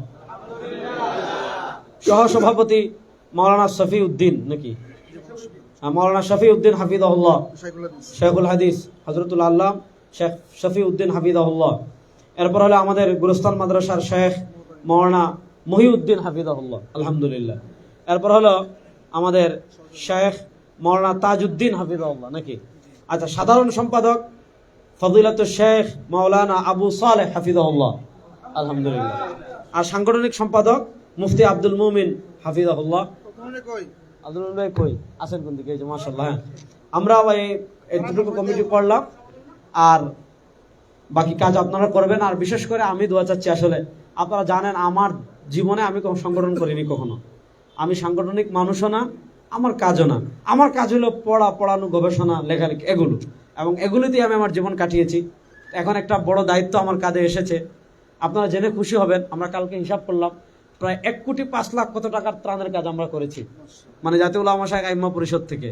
সহসভাপতি মাওলানা শফি উদ্দিন মাওলানা শফি উদ্দিন হাফিজাহুল্লাহ, শেখুল হাদিস হযরতুল আল্লাম শেখ শফি উদ্দিন হাফিজাহুল্লাহ। এরপর হলো আমাদের গুরুস্তান মাদ্রাসার শেখ মাওলানা মহিউদ্দিন হাফিজাহুল্লাহ, আলহামদুলিল্লাহ। এরপর হলো আমাদের শেখ মাওলানা তাজউদ্দিন হাফিজাহুল্লাহ আচ্ছা, সাধারণ সম্পাদক ফজিলাতুল শেখ মাওলানা আবু সালেহ হাফিজাহুল্লাহ, আলহামদুলিল্লাহ। আর সাংগঠনিক সম্পাদক মুফতি আব্দুল মুমিন হাফিজাহুল্লাহ। আব্দুল মুমিন ভাই কই আছেন কোন দিকে? মাশাআল্লাহ। আমরা এইটুকু কমিটি করলাম, আর বাকি কাজ আপনারা করবেন। আর বিশেষ করে আমি দোয়া চাচ্ছি, আসলে আপনারা জানেন আমার জীবনে আমি কোনো সংগঠন করিনি কখনো। আমি সাংগঠনিক মানুষও না, আমার কাজও না। আমার কাজ হলো পড়ানো, গবেষণা, লেখালেখি, এগুলো, এবং এগুলোতেই আমি আমার জীবন কাটিয়েছি। এখন একটা বড় দায়িত্ব আমার কাঁধে এসেছে। আপনারা জেনে খুশি হবেন, আমরা কালকে হিসাব করলাম প্রায় 1,05,00,000 কত টাকার ত্রাণের কাজ আমরা করেছি, মানে জাতীয় উলামা শাইখ আইম্মা পরিষদ থেকে।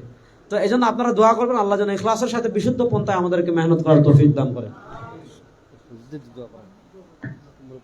তো এই জন্য আপনারা দোয়া করবেন, আল্লাহ যেন ইখলাসের সাথে বিশুদ্ধ পন্থায় আমাদেরকে মেহনত করার তৌফিক দান করেন।